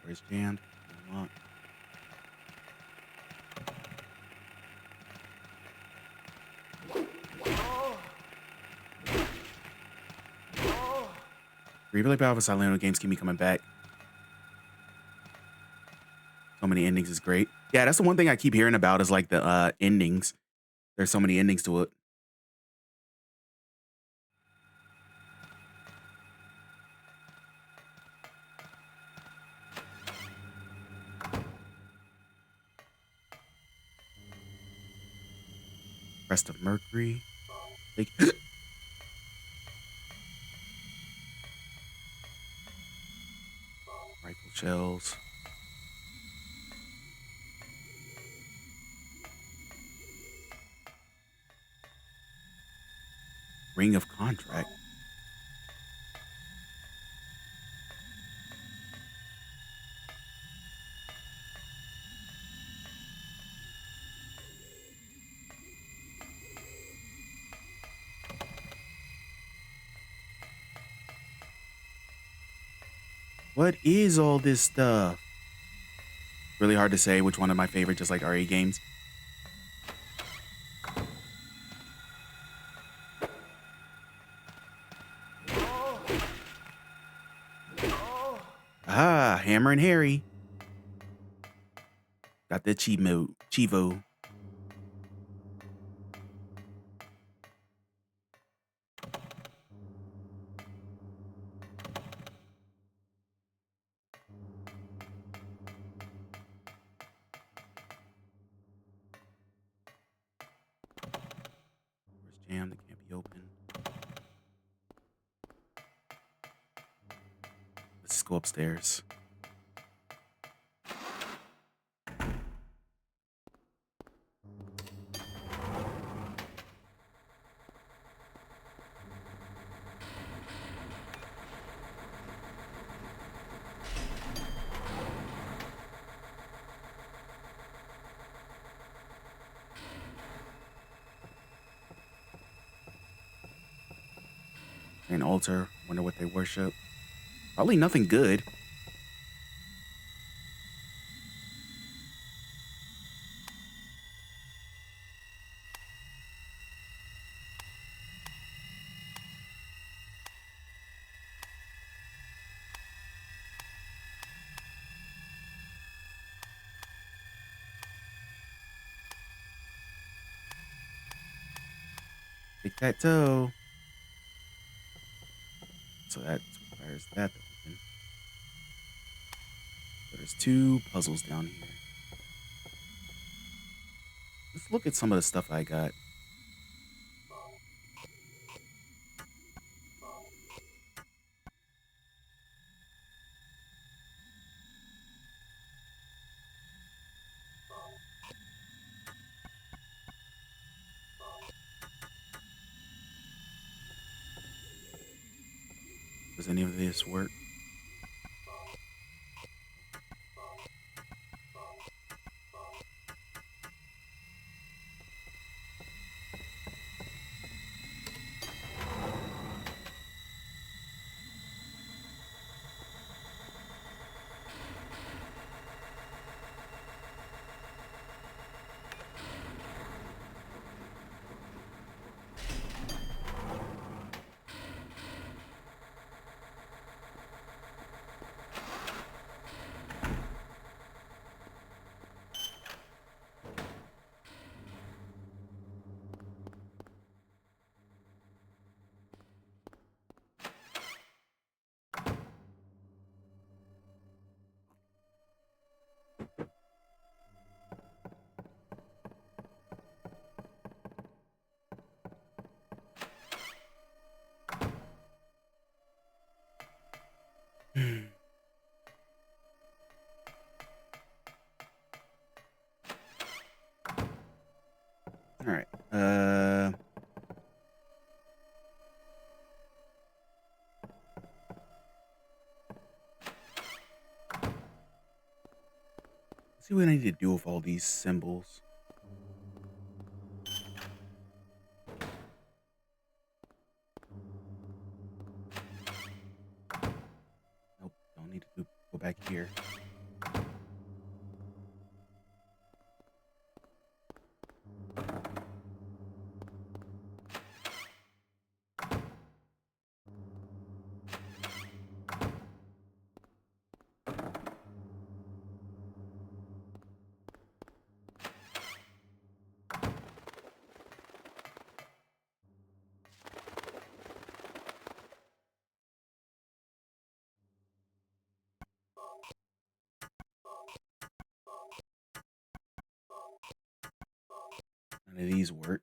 Where's jammed? Unlock. Replay Battle for Silent Hill games keep me coming back. So many endings is great. Yeah, that's the one thing I keep hearing about is like the endings. There's so many endings to it. Crest of Mercury. Like, rifle shells. Ring of Contract. What is all this stuff? Really hard to say which one of my favorite, just like RE games. Ah, Hammer and Harry. Got the Chivo. Where's jam that can't be opened? Let's go upstairs. An altar. Wonder what they worship. Probably nothing good. Tic-tac-toe. So that requires that to open. So there's 2 puzzles down here. Let's look at some of the stuff I got. Does any of this work? See what I need to do with all these symbols. Nope, don't need to go back here. None of these work.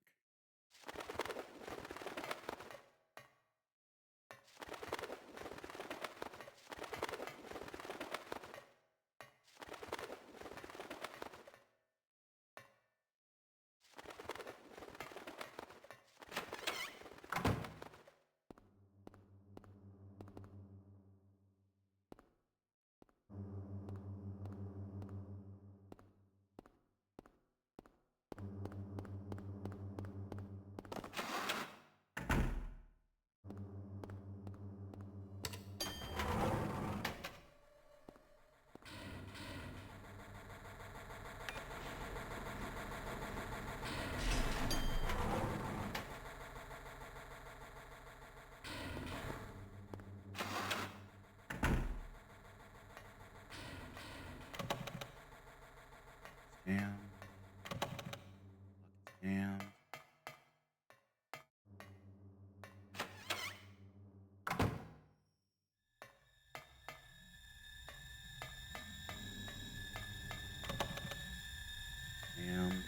Damn. Damn. Damn.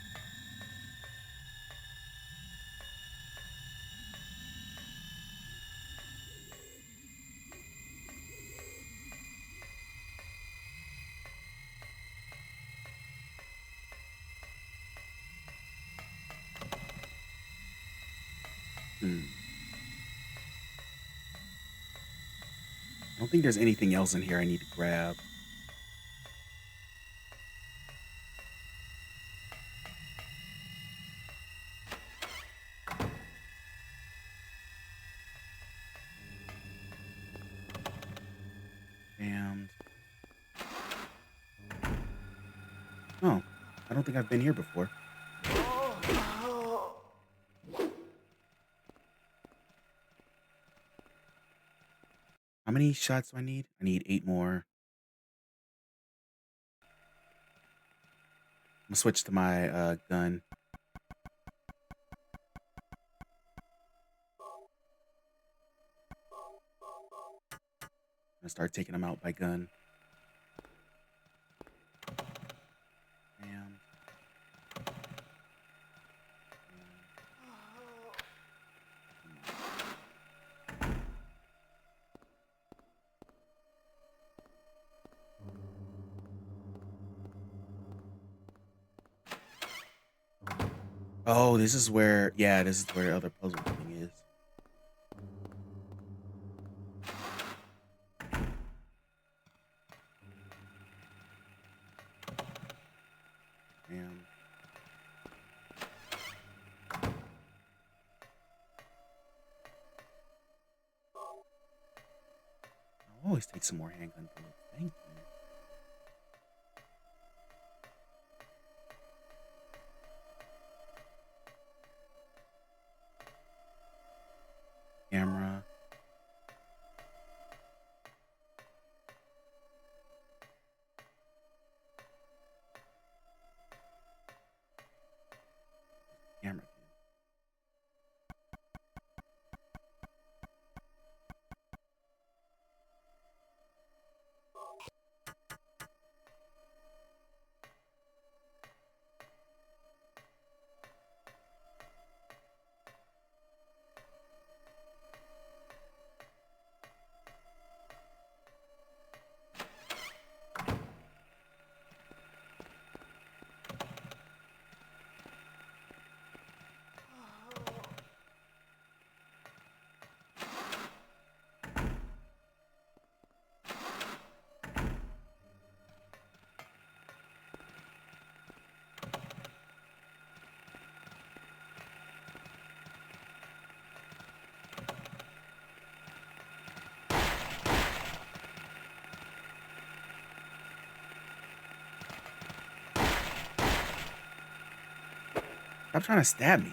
Hmm. I don't think there's anything else in here I need to grab. Damned. Oh, I don't think I've been here before. How many shots do I need? I need 8 more. I'm gonna switch to my gun. I'm gonna start taking them out by gun. Damn. Oh, this is where, yeah, this is where the other puzzle thing is. Damn. I'll always take some more handgun bullets. Thank you. Camera. Camera. Stop trying to stab me.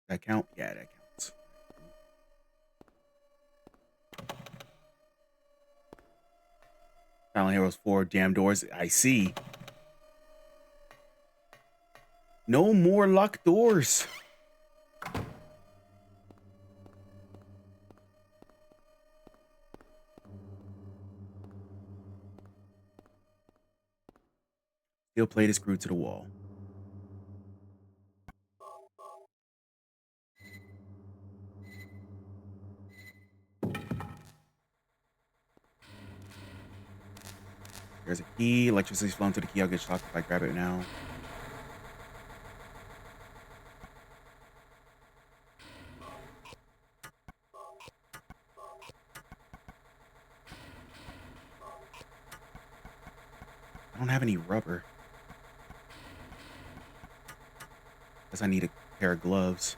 That count? Yeah, that counts. Silent Heroes 4 jam doors. I see. No more locked doors. Steel plate is screwed to the wall. There's a key. Electricity's flowing to the key. I'll get shocked if I grab it now. I don't have any rubber. Guess I need a pair of gloves.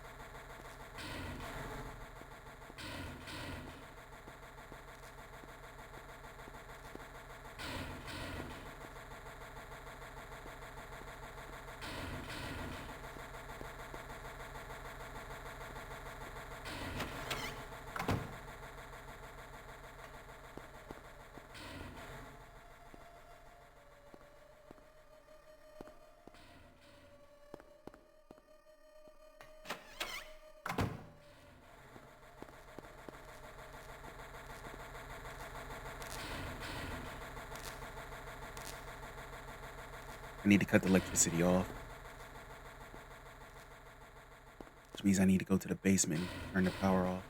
I need to cut the electricity off. Which means I need to go to the basement and turn the power off.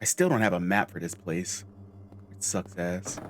I still don't have a map for this place. It sucks ass.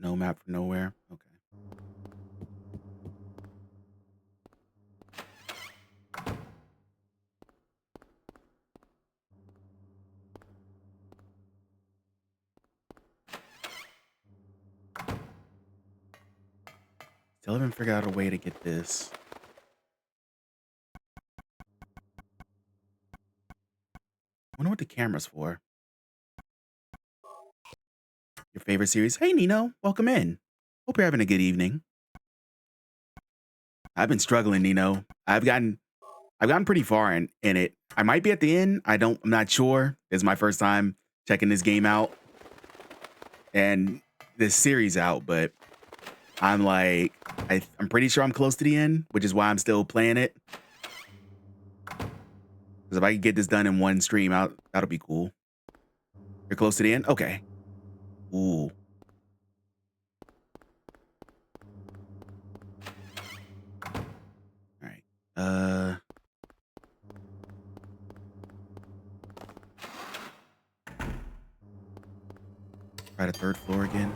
No map for nowhere. Okay. Still haven't figured out a way to get this. Wonder what the camera's for. Your favorite series? Hey Nino, welcome in. Hope you're having a good evening. I've been struggling, Nino. I've gotten pretty far in it. I might be at the end. I'm not sure. It's my first time checking this game out and this series out, but I'm like, I'm pretty sure I'm close to the end, which is why I'm still playing it. Because if I can get this done in one stream, that'll be cool. You're close to the end? Okay. Ooh. All right. Try the third floor again.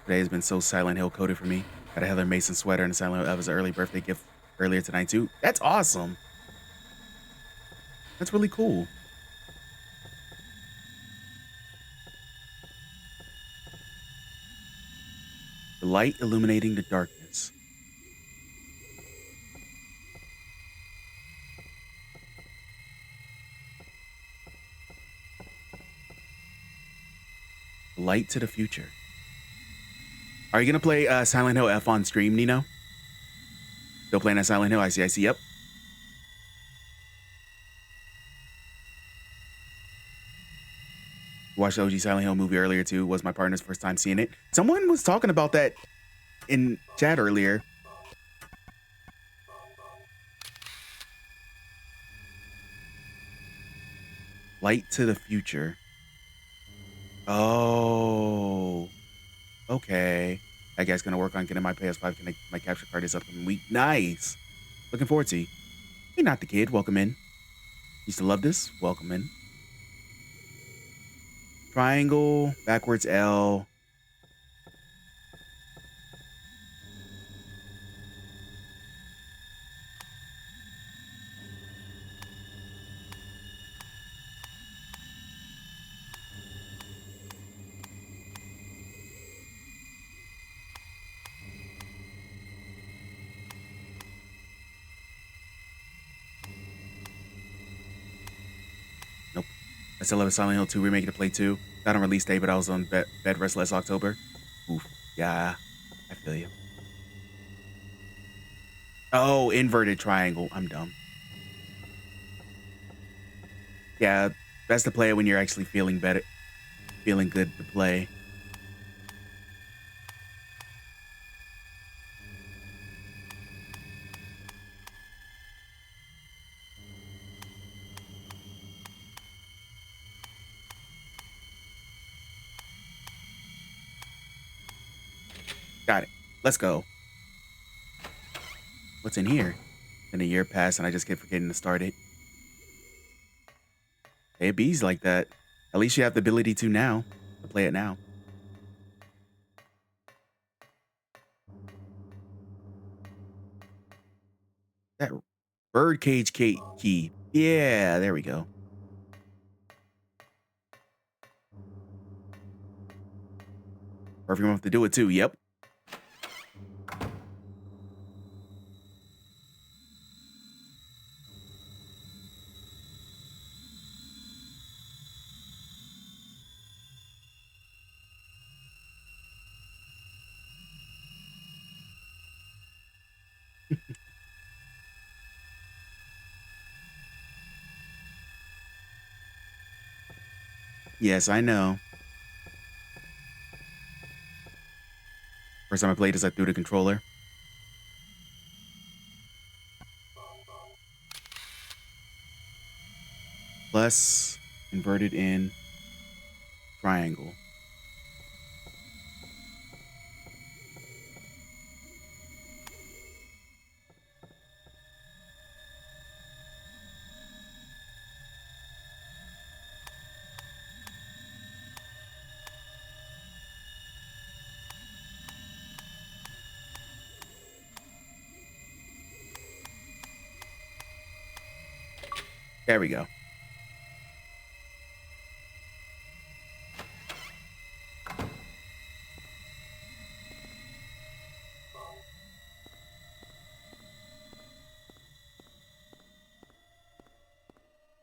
Today has been so Silent Hill coded for me. Got a Heather Mason sweater and a Silent Hill as an early birthday gift earlier tonight too. That's awesome. That's really cool. light illuminating the darkness. Light to the future. Are you gonna play Silent Hill F on stream, Nino? Still playing at Silent Hill? I see. Yep. Watched the OG Silent Hill movie earlier too. Was my partner's first time seeing it. Someone was talking about that in chat earlier. Light to the future. Oh, okay. That guy's gonna work on getting my PS5 connect. My capture card this upcoming week. Nice. Looking forward to. Hey, not the kid. Welcome in. Used to love this. Welcome in. Triangle, backwards L. Nope. I still have a Silent Hill 2 remake to play too. Not on release day, but I was on bed rest last October. Oof. Yeah, I feel you. Oh, inverted triangle. I'm dumb. Yeah, best to play it when you're actually feeling better, feeling good to play. Got it. Let's go. What's in here? Been a year passed and I just keep forgetting to start it. Hey, bees like that. At least you have the ability to now, to play it now. That birdcage key. Yeah, there we go. Perfect month to do it too. Yep. Yes, I know. First time I played this, I threw the controller. Plus, inverted in triangle. There we go.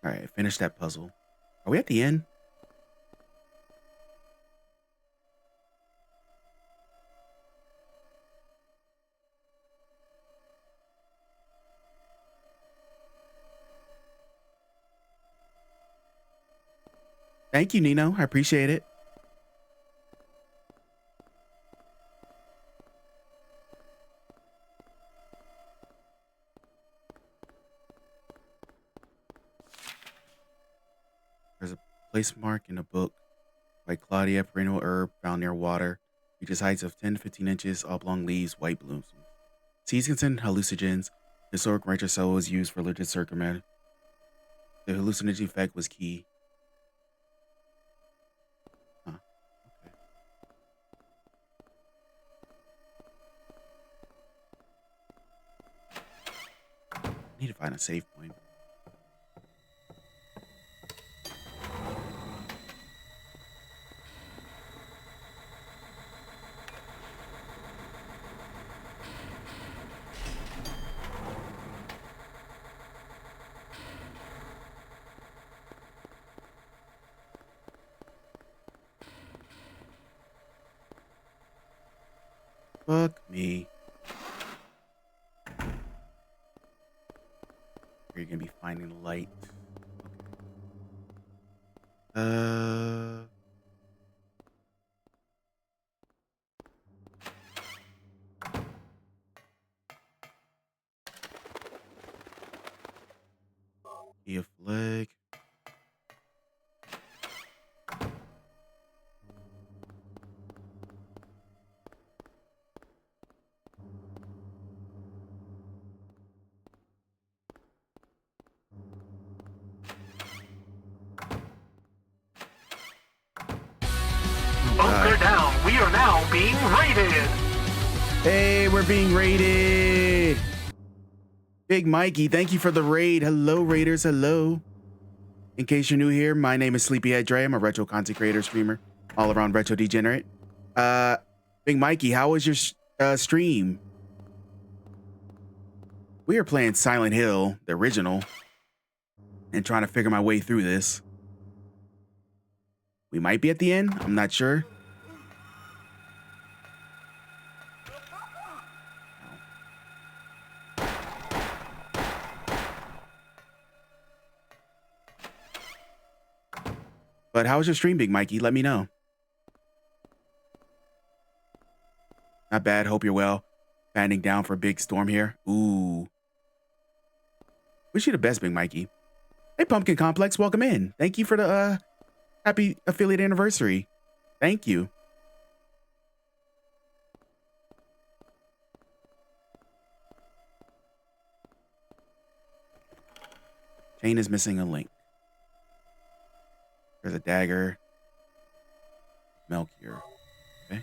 All right, finish that puzzle. Are we at the end? Thank you, Nino. I appreciate it. There's a place mark in a book by Claudia, perennial herb found near water. Reaches heights of 10 to 15 inches, oblong leaves, white blooms. Seeds contain hallucinogens. Historic rancher cell was used for legit circumvent. The hallucinogen effect was key. Huh. Okay. I need to find a save point. Fuck me. You're gonna be finding light. Uh. Be a flag. Bunker down. We are now being raided. Hey, we're being raided. Big Mikey, thank you for the raid. Hello, raiders. Hello. In case you're new here, my name is Sleepyhead Dre. I'm a retro content creator, streamer, all around retro degenerate. Big Mikey, how was your stream? We are playing Silent Hill, the original, and trying to figure my way through this. We might be at the end. I'm not sure. But how was your stream, Big Mikey? Let me know. Not bad. Hope you're well. Banding down for a big storm here. Ooh. Wish you the best, Big Mikey. Hey, Pumpkin Complex. Welcome in. Thank you for the happy affiliate anniversary. Thank you. Chain is missing a link. There's a dagger. Milk here. Okay.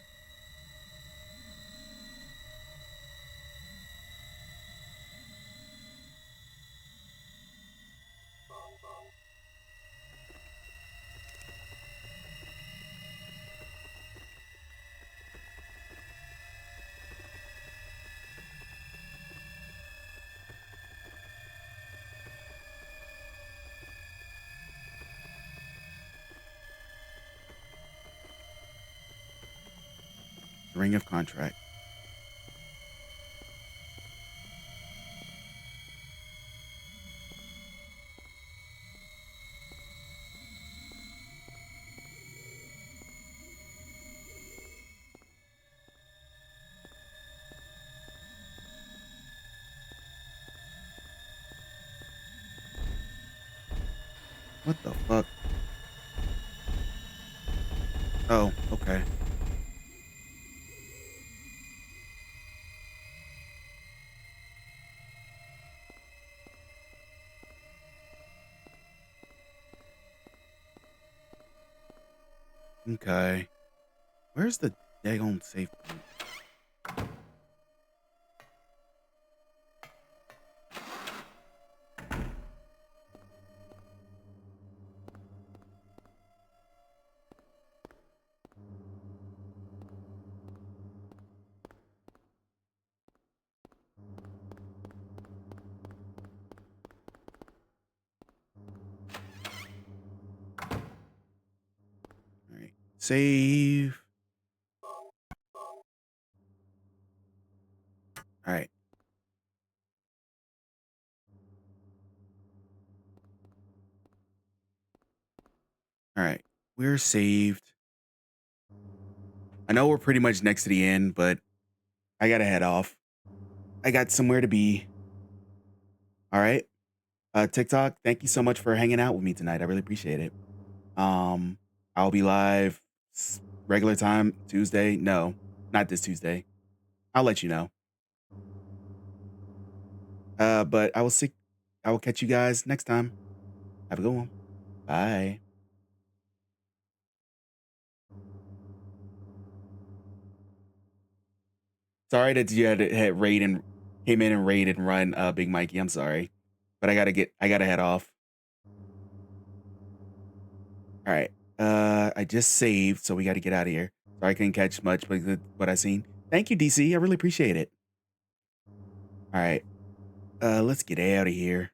Ring of contract. What the fuck? Oh, okay. Okay. Where's the daggone safe point? All right. Save. All right. All right. We're saved. I know we're pretty much next to the end, but I gotta head off. I got somewhere to be. All right. TikTok, thank you so much for hanging out with me tonight. I really appreciate it. Um, I'll be live regular time Tuesday. No, not this Tuesday. I'll let you know. But I will catch you guys next time. Have a good one. Bye. Sorry that you had raid and came in and raid and run Big Mikey. I'm sorry. But I gotta head off. All right. I just saved, so we gotta get out of here. Sorry I couldn't catch much, but what I seen. Thank you, DC. I really appreciate it. All right. Let's get out of here.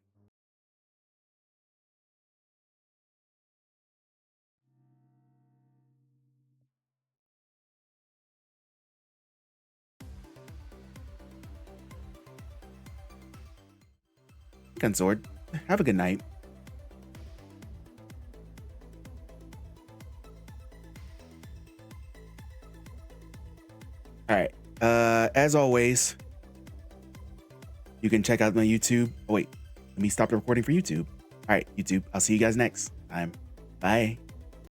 Consort. Have a good night. All right. As always, you can check out my YouTube. Oh wait, let me stop the recording for YouTube. All right, YouTube. I'll see you guys next time. Bye.